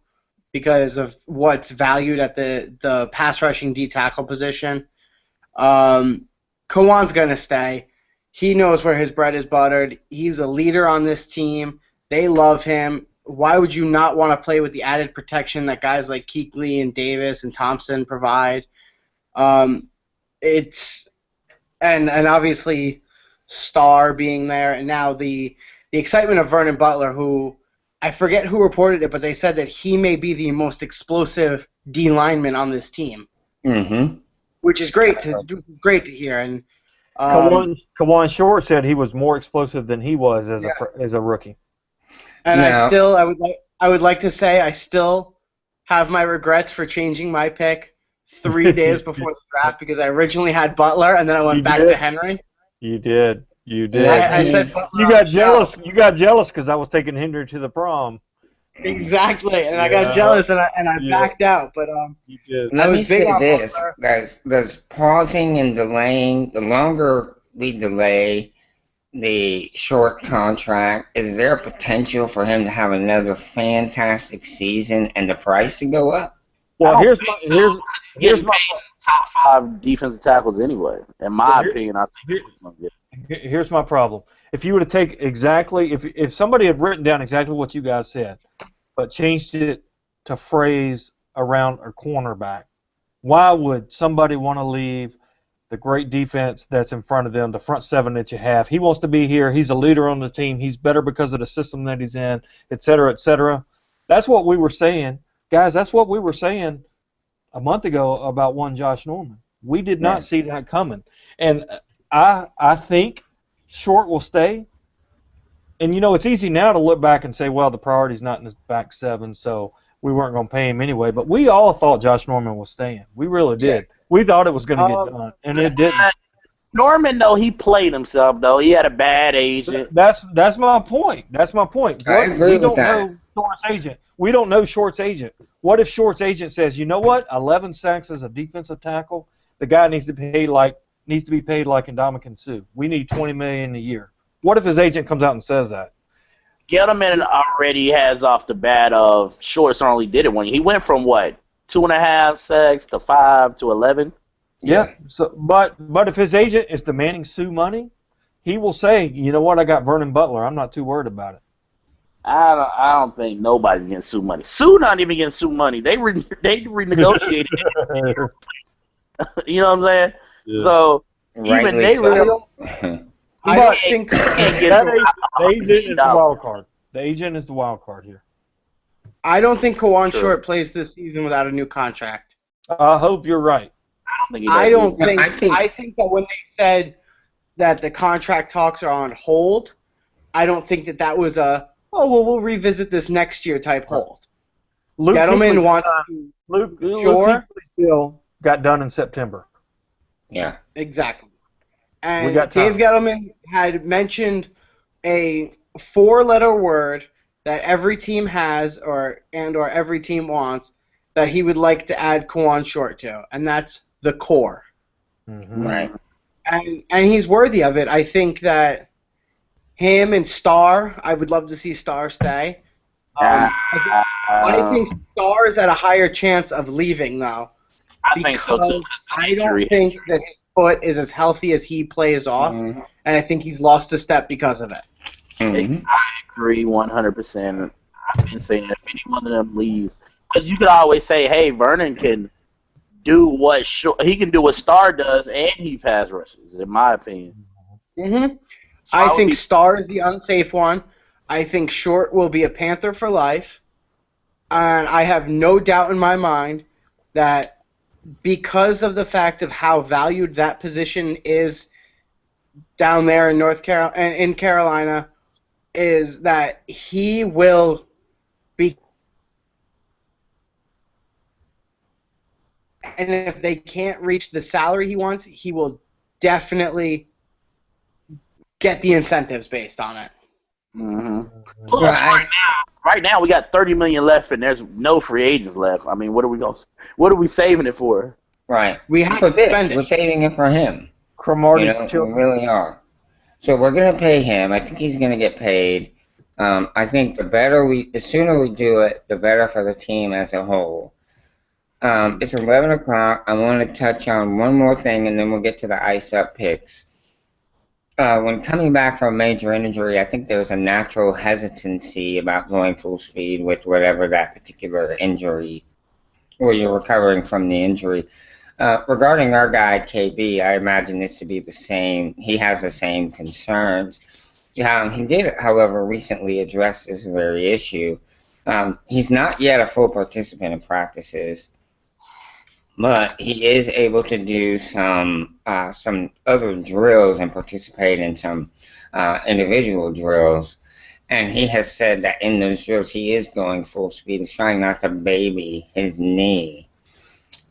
because of what's valued at the pass rushing D tackle position? Kawan's gonna stay. He knows where his bread is buttered. He's a leader on this team. They love him. Why would you not want to play with the added protection that guys like Kuechly and Davis and Thompson provide? It's and obviously Starr being there, and now the excitement of Vernon Butler, who I forget who reported it, but they said that he may be the most explosive D lineman on this team, Mm-hmm. which is great to hear. And Kawan Short said he was more explosive than he was as a rookie. And Now- I would like to say I still have my regrets for changing my pick 3 days before the draft because I originally had Butler and then I went back to Henry. You did. You did. Yeah, I said Butler. You got jealous. You got jealous because I was taking Henry to the prom. Exactly, and I got jealous and I backed out. But You did. Let me was big say on this, Butler. guys. There's pausing and delaying. The longer we delay the short contract, is there potential for him to have another fantastic season and the price to go up? Well, I don't here's think my so. here's He's here's getting my paid top 5 defensive tackles anyway. In my opinion, I think he's going to get. here's my problem. If you were to take exactly if somebody had written down exactly what you guys said, but changed it to phrase around a cornerback, why would somebody want to leave the great defense that's in front of them, the front seven that you have? He wants to be here. He's a leader on the team. He's better because of the system that he's in, et cetera, et cetera. That's what we were saying. Guys, that's what we were saying a month ago about one Josh Norman. We did not see that coming. And I think Short will stay. And, it's easy now to look back and say, well, the priority's not in his back seven, so we weren't going to pay him anyway. But we all thought Josh Norman was staying. We really did. We thought it was going to get done, and it didn't. Norman, though, he played himself, though. He had a bad agent. That's my point. That's my point. I agree we with don't that. know Short's agent. We don't know Short's agent. What if Short's agent says, you know what, 11 sacks as a defensive tackle, the guy needs to be paid like Ndamukong Suh. We need $20 million a year. What if his agent comes out and says that? Gettleman already has off the bat of Shorts only did it one year. He went from what, 2.5 sacks to 5 to 11. Yeah. So, but if his agent is demanding Suh money, he will say, you know what, I got Vernon Butler. I'm not too worried about it. I don't think nobody's getting Suh money. Suh not even getting Suh money. They renegotiated. You know what I'm saying? Yeah. So Rightly even they so. really don't. I don't think The agent is the wild card. The agent is the wild card here. I don't think Kawan Sure. Short plays this season without a new contract. I hope you're right. I don't think he does either. I think that when they said that the contract talks are on hold, I don't think that was we'll revisit this next year type hold. Luke Gettleman Kuechly- wants to Luke Sure. Kuechly still got done in September. Yeah. exactly. We And got time. Dave Gettleman had mentioned a 4-letter word that every team has or every team wants that he would like to add Kawan Short to, and that's the core. Mhm. Right. And he's worthy of it. I think that Him and Starr, I would love to see Starr stay. I think Starr is at a higher chance of leaving, though. I think so too. I don't think that his foot is as healthy as he plays off, and I think he's lost a step because of it. I agree 100%. I've been saying if any one of them leaves, because you could always say, hey, Vernon can do what Starr does, and he pass rushes, in my opinion. So I think Starr is the unsafe one. I think Short will be a Panther for life, and I have no doubt in my mind that because of the fact of how valued that position is down there in Carolina, is that he will be. And if they can't reach the salary he wants, he will definitely get the incentives based on it. Plus, right now we got $30 million left, and there's no free agents left. I mean, what are we saving it for? Right. We have to spend it. We're saving it for him. Cromartie's we really are. So we're gonna pay him. I think he's gonna get paid. I think the sooner we do it, the better for the team as a whole. It's 11 o'clock. I want to touch on one more thing, and then we'll get to the ice up picks. When coming back from a major injury, I think there's a natural hesitancy about going full speed with whatever that particular injury, or you're recovering from the injury. Regarding our guy, KB, I imagine this to be the same. He has the same concerns. He did, however, recently address this very issue. He's not yet a full participant in practices, but he is able to do some other drills and participate in some individual drills. And he has said that in those drills he is going full speed. He's trying not to baby his knee.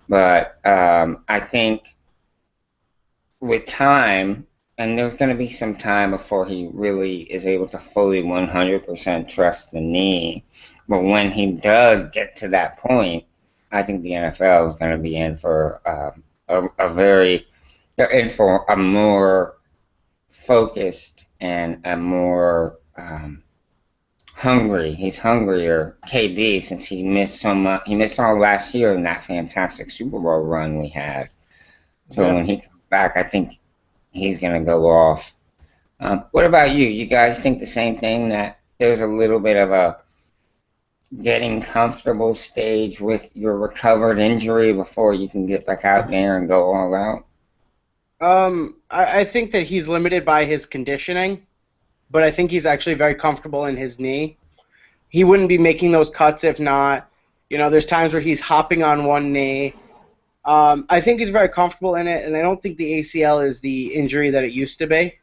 But I think with time, and there's going to be some time before he really is able to fully 100% trust the knee. But when he does get to that point, I think the NFL is going to be in for a more focused and a more hungry. He's hungrier, KB, since he missed so much. He missed all last year in that fantastic Super Bowl run we had. So when he comes back, I think he's going to go off. What about you? You guys think the same thing, that there's a little bit of a getting comfortable stage with your recovered injury before you can get back out there and go all out? I think that he's limited by his conditioning, but I think he's actually very comfortable in his knee. He wouldn't be making those cuts if not. There's times where he's hopping on one knee. I think he's very comfortable in it, and I don't think the ACL is the injury that it used to be.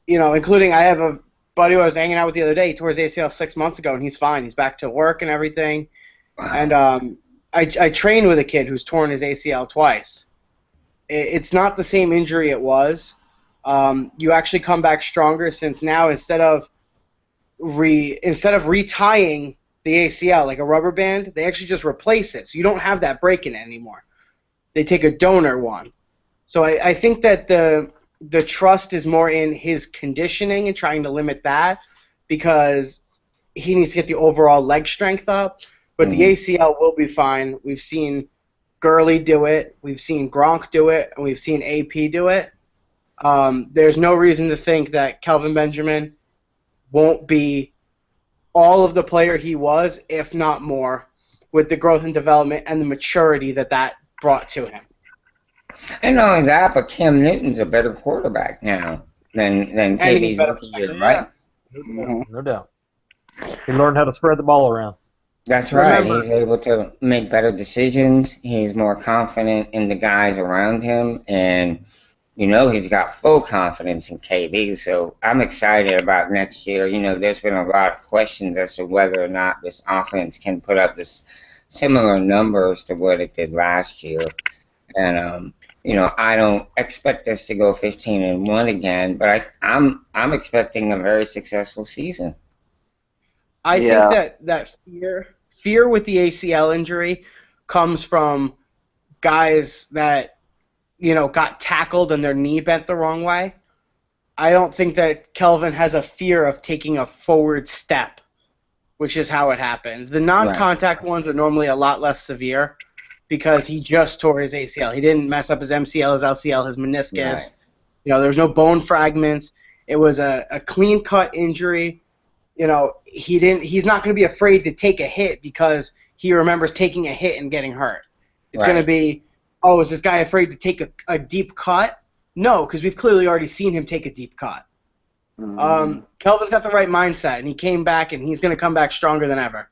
Including I have a buddy who I was hanging out with the other day. He tore his ACL 6 months ago, and he's fine. He's back to work and everything. And I trained with a kid who's torn his ACL twice. It's not the same injury it was. You actually come back stronger, since now instead of retying the ACL like a rubber band, they actually just replace it. So you don't have that break in it anymore. They take a donor one. So I think that the trust is more in his conditioning and trying to limit that, because he needs to get the overall leg strength up. But the ACL will be fine. We've seen Gurley do it. We've seen Gronk do it. And we've seen AP do it. There's no reason to think that Kelvin Benjamin won't be all of the player he was, if not more, with the growth and development and the maturity that brought to him. And not only that, but Cam Newton's a better quarterback now than KB's rookie year, right? No doubt. He learned how to spread the ball around. That's right. He's able to make better decisions. He's more confident in the guys around him, and he's got full confidence in KB. So I'm excited about next year. There's been a lot of questions as to whether or not this offense can put up this similar numbers to what it did last year. And I don't expect us to go 15-1 again, but I'm expecting a very successful season. I think that fear with the ACL injury comes from guys that got tackled and their knee bent the wrong way. I don't think that Kelvin has a fear of taking a forward step, which is how it happened. The non-contact ones are normally a lot less severe because he just tore his ACL. He didn't mess up his MCL, his LCL, his meniscus. Right. There was no bone fragments. It was a clean-cut injury. He's not going to be afraid to take a hit because he remembers taking a hit and getting hurt. It's going to be, is this guy afraid to take a deep cut? No, because we've clearly already seen him take a deep cut. Kelvin's got the right mindset, and he came back, and he's going to come back stronger than ever.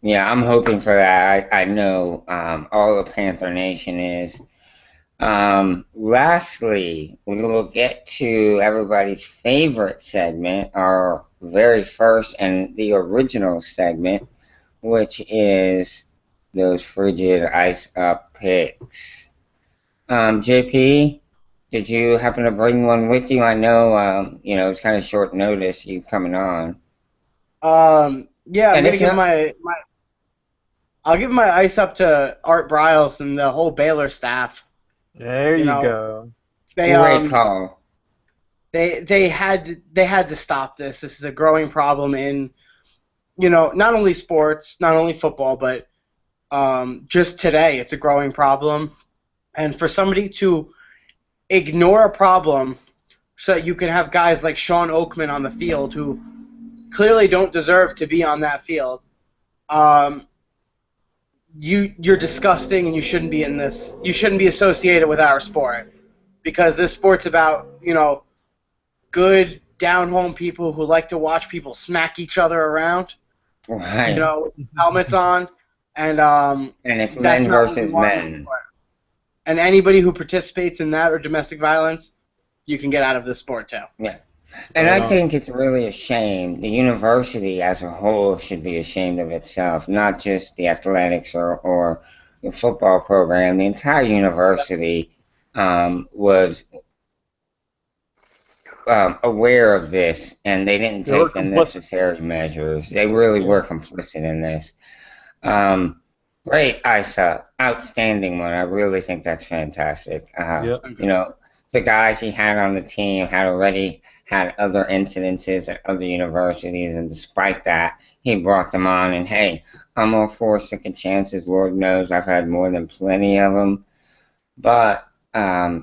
Yeah, I'm hoping for that. I know all of Panther Nation is. Lastly, we will get to everybody's favorite segment, our very first and the original segment, which is those frigid ice up picks. JP, did you happen to bring one with you? I know, it's kind of short notice you coming on. Yeah, I'm gonna I'll give my ice up to Art Briles and the whole Baylor staff. There you go. Great call. They had to stop this. This is a growing problem in, not only sports, not only football, but just today it's a growing problem. And for somebody to ignore a problem so that you can have guys like Sean Oakman on the field who clearly don't deserve to be on that field, you're disgusting, and you shouldn't be in this. You shouldn't be associated with our sport, because this sport's about good down-home people who like to watch people smack each other around. Right. With helmets on, and it's men versus men. And anybody who participates in that or domestic violence, you can get out of this sport too. Yeah. And I think it's really a shame. The university as a whole should be ashamed of itself, not just the athletics or the football program. The entire university was aware of this, and they didn't take the necessary measures. They really were complicit in this. Great Isa, outstanding one. I really think that's fantastic. The guys he had on the team had already had other incidences at other universities, and despite that, he brought them on. And hey, I'm all for second chances. Lord knows I've had more than plenty of them. But how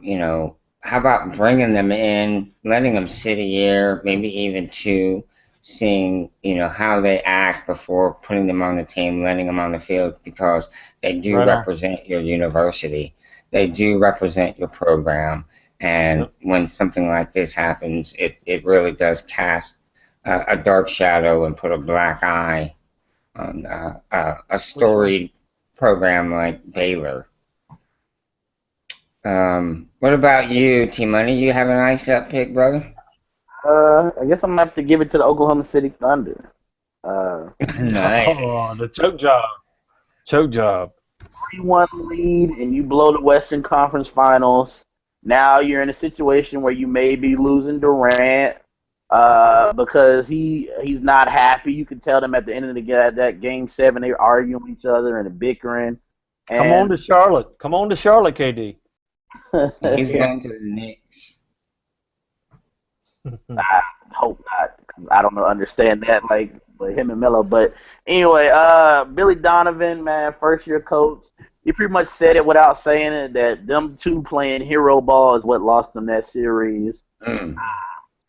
about bringing them in, letting them sit a year, maybe even two, seeing how they act before putting them on the team, letting them on the field, because they do represent your university, they do represent your program, and when something like this happens, it really does cast a dark shadow and put a black eye on a storied program like Baylor. What about you, T-Money? You have an ice up pick, brother? I guess I'm going to have to give it to the Oklahoma City Thunder. Nice. Oh, the choke job. Choke job. 3-1 lead, and you blow the Western Conference Finals. Now you're in a situation where you may be losing Durant because he's not happy. You can tell them at the end of that Game 7, they're arguing with each other and bickering. And Come on to Charlotte. Come on to Charlotte, KD. He's going to the Knicks. I hope not. I don't understand that, like him and Melo. But anyway, Billy Donovan, man, first-year coach. He pretty much said it without saying it, that them two playing hero ball is what lost them that series.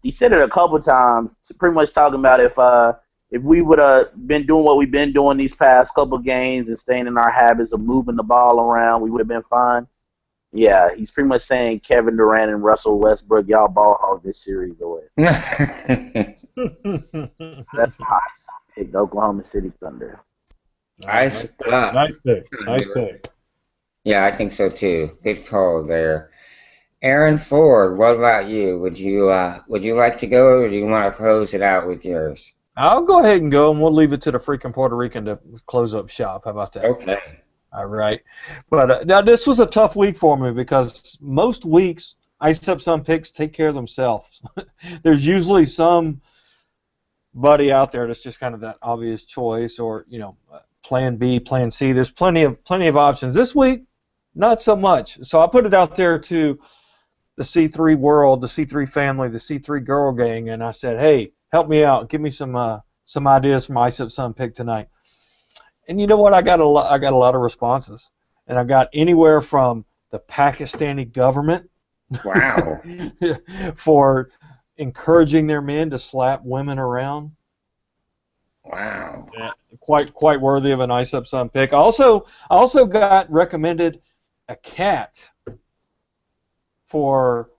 He said it a couple times, pretty much talking about if we would have been doing what we've been doing these past couple games and staying in our habits of moving the ball around, we would have been fine. Yeah, he's pretty much saying Kevin Durant and Russell Westbrook, y'all ball hog this series away. That's my pick, the Oklahoma City Thunder. Nice pick. Yeah, I think so too. Good call there. Aaron Ford, what about you? Would you like to go, or do you want to close it out with yours? I'll go ahead and go, and we'll leave it to the freaking Puerto Rican to close up shop. How about that? Okay. All right. But now this was a tough week for me because most weeks ice up some picks take care of themselves. There's usually somebody out there that's just kind of that obvious choice, or plan B, plan C. There's plenty of options. This week, not so much. So I put it out there to the C3 world, the C3 family, the C3 girl gang, and I said, hey, help me out. Give me some ideas for my Ice Up Sun pick tonight. And you know what? I got a lot of responses. And I got anywhere from the Pakistani government Wow. for encouraging their men to slap women around. Wow. Yeah, quite worthy of an Ice Up Sun pick. I also got recommended a cat for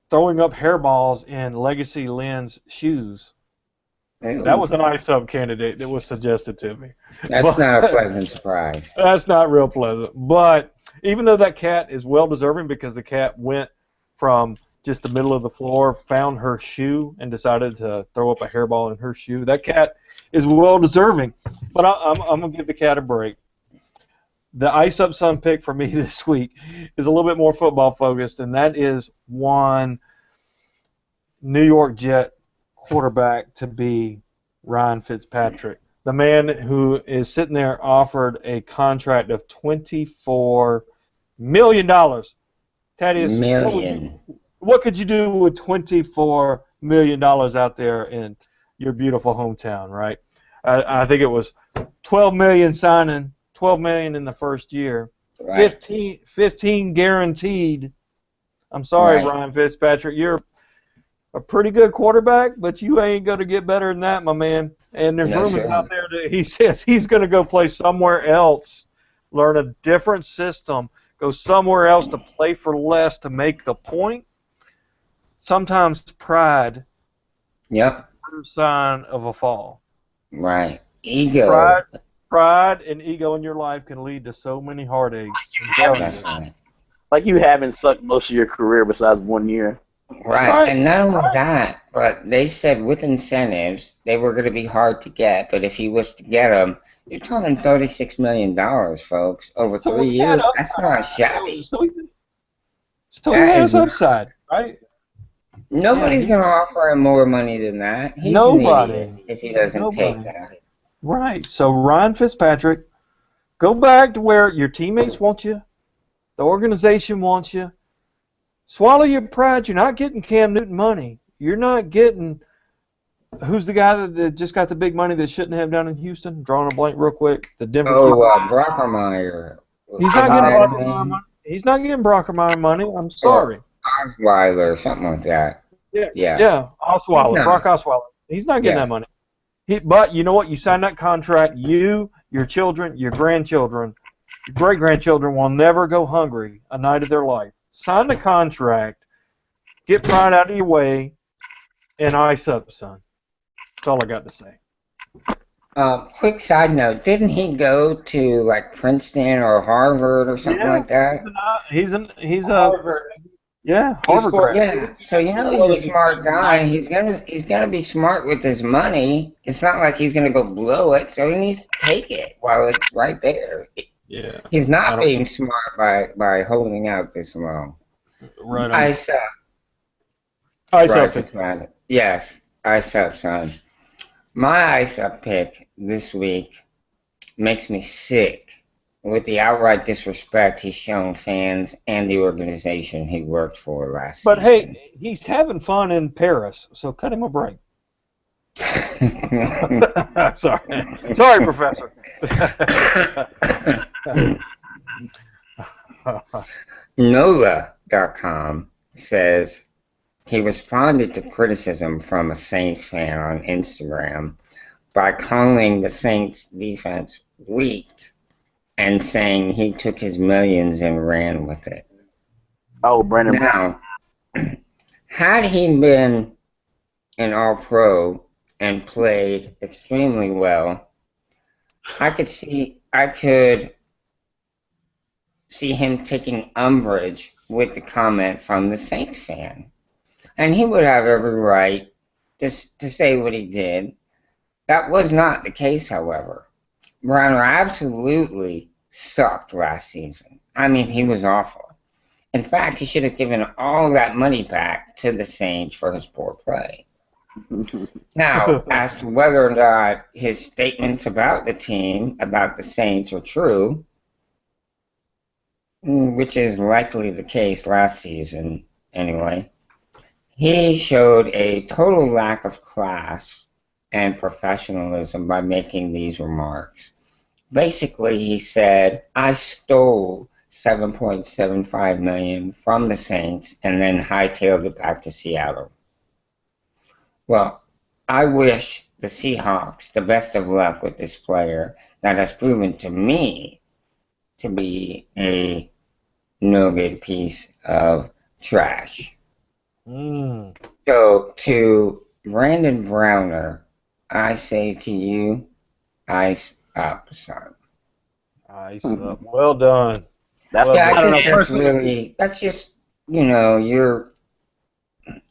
throwing up hairballs in Legacy Lynn's shoes. Ew. That was an Ice Up candidate that was suggested to me. That's not a pleasant surprise. That's not real pleasant. But even though that cat is well deserving because the cat went from just the middle of the floor, found her shoe, and decided to throw up a hairball in her shoe, that cat is well deserving. But I'm going to give the cat a break. The Ice Up Sun pick for me this week is a little bit more football focused, and that is one New York Jet quarterback to be Ryan Fitzpatrick, the man who is sitting there offered a contract of $24 million. Thaddeus, what could you do with $24 million out there in your beautiful hometown, right? I think it was $12 million signing, $12 million in the first year, Right. 15 guaranteed. I'm sorry, Right. Ryan Fitzpatrick, you're a pretty good quarterback, but you ain't going to get better than that, my man. And there's No, rumors sir. out there that he says he's going to go play somewhere else, learn a different system, go somewhere else to play for less to make the point. Sometimes pride Yep. is the first sign of a fall. Right. Ego. Pride and ego in your life can lead to so many heartaches. That's right. Like you haven't sucked most of your career besides 1 year. Right, and not only that, but they said with incentives, they were going to be hard to get, but if he was to get them, you're talking $36 million, folks, over 3 years. That's not shabby. So he That has is- upside, right? Nobody's Yeah, going to offer him more money than that. He's Nobody. an idiot if he doesn't take Nobody. that. Right. So Ryan Fitzpatrick, go back to where your teammates want you, the organization wants you. Swallow your pride. You're not getting Cam Newton money. You're not getting who's the guy that just got the big money that shouldn't have down in Houston? Drawing a blank real quick. The Denver. Brockermeyer. He's not getting Brockermeyer money. He's not getting Brockermeyer money. I'm sorry. Osweiler, something like that. Yeah. Osweiler. No. Brock Osweiler. He's not getting Yeah. that money. But you know what? You signed that contract. You, your children, your grandchildren, your great-grandchildren will never go hungry a night of their life. Sign the contract, get pride out of your way, and Ice Up, son. That's all I got to say. Quick side note, didn't he go to like Princeton or Harvard or something like that? He's a Harvard. Harvard grad. Yeah, so you know he's a smart guy. He's gonna be smart with his money. It's not like he's gonna go blow it, so he needs to take it while it's right there. Yeah. He's not being smart by holding out this long. Right on. Ice up. Ice Right, Up. man. Yes, Ice Up, son. My Ice Up pick this week makes me sick with the outright disrespect he's shown fans and the organization he worked for last But season. hey, he's having fun in Paris, so cut him a break. Sorry, Professor. NOLA.com says he responded to criticism from a Saints fan on Instagram by calling the Saints defense weak and saying he took his millions and ran with it. Oh, Brandon. Now, had he been an All-Pro and played extremely well, I could see him taking umbrage with the comment from the Saints fan. And he would have every right to say what he did. That was not the case, however. Browner absolutely sucked last season. I mean, he was awful. In fact, he should have given all that money back to the Saints for his poor play. Now, as to whether or not his statements about the team, about the Saints, are true, which is likely the case last season, anyway, he showed a total lack of class and professionalism by making these remarks. Basically, he said, I stole $7.75 million from the Saints and then hightailed it back to Seattle. Well, I wish the Seahawks the best of luck with this player that has proven to me to be a no good piece of trash. So to Brandon Browner, I say to you, ice up, son. Ice up. Well done. That's Yeah, I don't think know, that's really, that's just, you're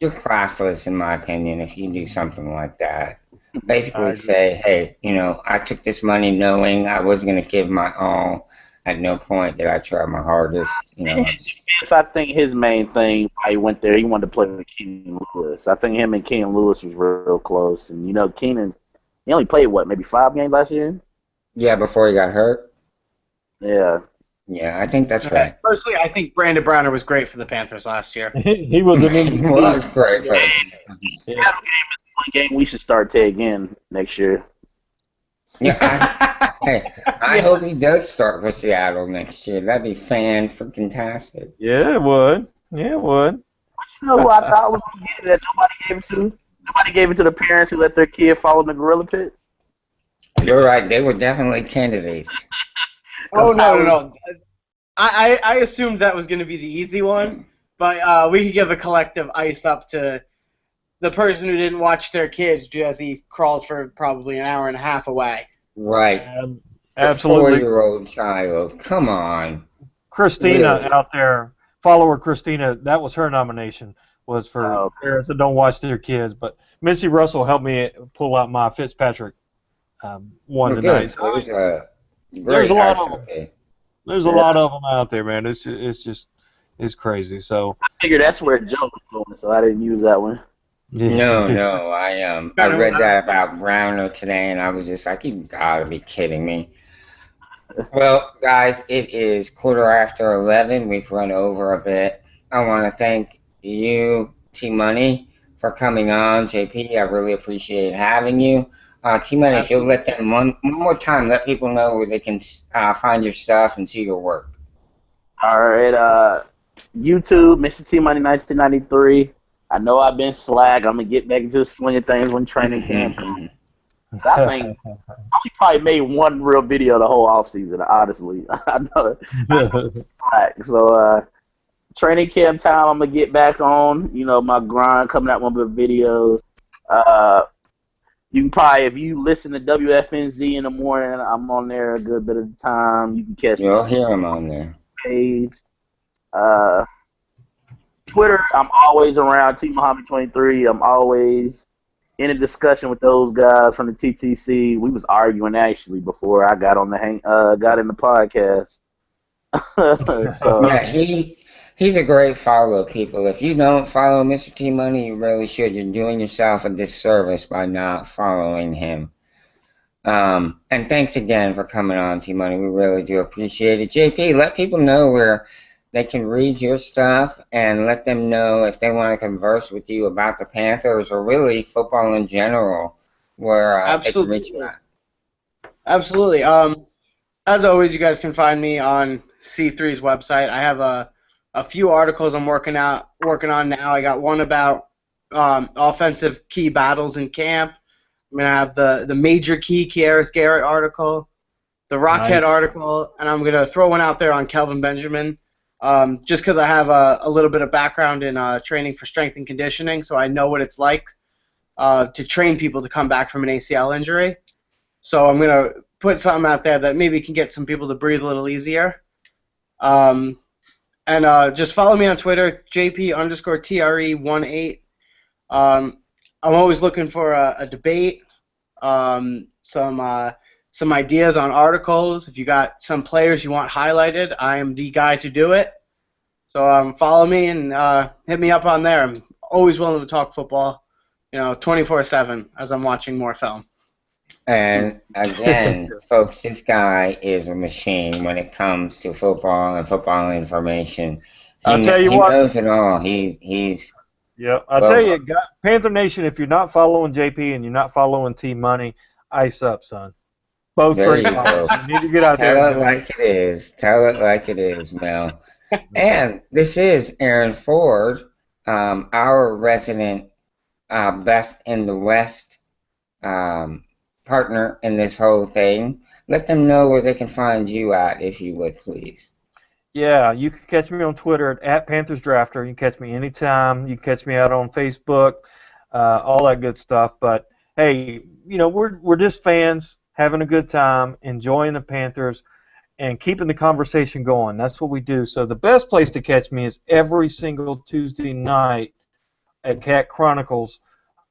classless in my opinion if you do something like that. Basically say, hey, I took this money knowing I was going to give my all. At no point did I try my hardest. I think his main thing why he went there, he wanted to play with Keenan Lewis. I think him and Keenan Lewis was real close. And, Keenan, he only played, maybe 5 games last year? Yeah, before he got hurt. Yeah. Yeah, I think that's right. Personally, I think Brandon Browner was great for the Panthers last year. He was an He was great for the One game we should start tagging next year. Yeah, I hope he does start for Seattle next year. That'd be fan-freaking-tastic. Yeah, it would. Yeah, it would. You know who I thought was going to get it that nobody gave it to? Nobody gave it to the parents who let their kid fall in the gorilla pit? You're right. They were definitely candidates. Oh, no. I assumed that was going to be the easy one, but we could give a collective ice up to the person who didn't watch their kid as he crawled for probably an hour and a half away. Right. Absolutely. A 4-year-old child. Come on. Christina Really? out there, follower Christina, that was her nomination, was for parents that don't watch their kids. But Missy Russell helped me pull out my Fitzpatrick one tonight. Good. It was a great There's a lot of them. activity. There's a lot of them out there, man. It's crazy. So I figured that's where Joe was going, so I didn't use that one. No. I read that about Browner today, and I was just like, you gotta be kidding me. Well, guys, it is 11:15. We've run over a bit. I want to thank you, T-Money, for coming on. JP, I really appreciate having you. T-Money, if you'll let them one more time, let people know where they can find your stuff and see your work. All right, YouTube, Mr. T-Money 1993. I know I've been slack. I'm going to get back into the swing of things when training camp. So I think I only probably made one real video the whole offseason, honestly. I know. Right. So, training camp time, I'm going to get back on, my grind, coming out with videos. You can probably, if you listen to WFNZ in the morning, I'm on there a good bit of the time. You can catch You'll hear him on there. Page. Twitter, I'm always around T Muhammad 23. I'm always in a discussion with those guys from the TTC. We was arguing actually before I got on got in the podcast. So yeah, he's a great follow, people. If you don't follow Mr. T Money, you really should. You're doing yourself a disservice by not following him. And thanks again for coming on, T Money. We really do appreciate it. JP, let people know where they can read your stuff and let them know if they want to converse with you about the Panthers or really football in general, where they can reach you at. Absolutely. As always, you guys can find me on C3's website. I have a few articles I'm working on now. I got one about offensive key battles in camp. I'm going to have the major key Quieres Garrett article, the Rockhead article, and I'm going to throw one out there on Kelvin Benjamin. Just because I have a little bit of background in training for strength and conditioning, so I know what it's like to train people to come back from an ACL injury. So I'm going to put something out there that maybe can get some people to breathe a little easier. And just follow me on Twitter, JP_TRE18. I'm always looking for a debate, some ideas on articles. If you got some players you want highlighted, I am the guy to do it. So follow me and hit me up on there. I'm always willing to talk football, 24/7 as I'm watching more film. And again, folks, this guy is a machine when it comes to football and football information. I'll tell you he what. knows it all. He's Yeah, I'll well, tell you, Panther Nation, if you're not following JP and you're not following Team Money, ice up, son. Both there great you go. podcasts. You need to get out there Tell and it do it. like it is. Tell it like it is, Mel. And this is Aaron Ford, our resident Best in the West partner in this whole thing. Let them know where they can find you at, if you would, please. Yeah, you can catch me on Twitter at Panthers Drafter. You can catch me anytime. You can catch me out on Facebook, all that good stuff. But hey, we're just fans having a good time, enjoying the Panthers, and keeping the conversation going. That's what we do. So the best place to catch me is every single Tuesday night at Cat Chronicles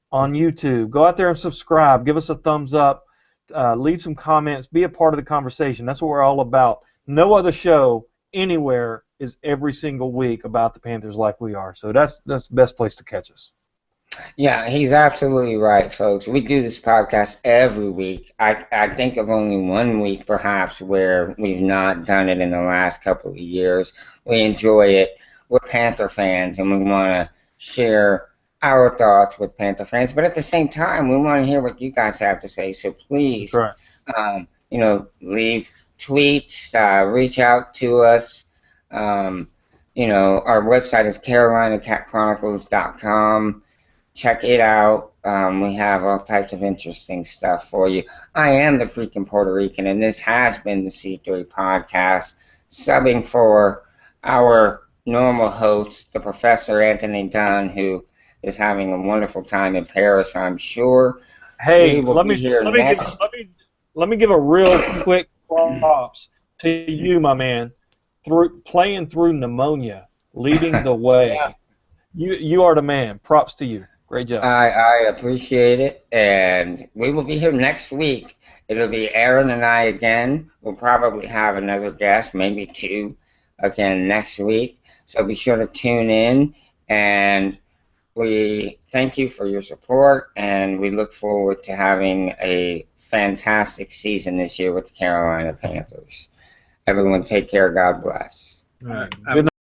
on YouTube. Go out there and subscribe. Give us a thumbs up. Leave some comments. Be a part of the conversation. That's what we're all about. No other show anywhere is every single week about the Panthers like we are. So that's the best place to catch us. Yeah, he's absolutely right, folks. We do this podcast every week. I think of only 1 week, perhaps, where we've not done it in the last couple of years. We enjoy it. We're Panther fans, and we want to share our thoughts with Panther fans. But at the same time, we want to hear what you guys have to say. So please, leave tweets, reach out to us. Our website is carolinacatchronicles.com. Check it out. We have all types of interesting stuff for you. I am the freaking Puerto Rican, and this has been the C3 podcast, subbing for our normal host, the Professor Anthony Dunn, who is having a wonderful time in Paris, I'm sure. Hey, let me give a real quick props to you, my man. Playing through pneumonia, leading the way. Yeah. You are the man. Props to you. Great job. I appreciate it, and we will be here next week. It'll be Aaron and I again. We'll probably have another guest, maybe two, again next week. So be sure to tune in, and we thank you for your support, and we look forward to having a fantastic season this year with the Carolina Panthers. Everyone take care. God bless. All right. Good night.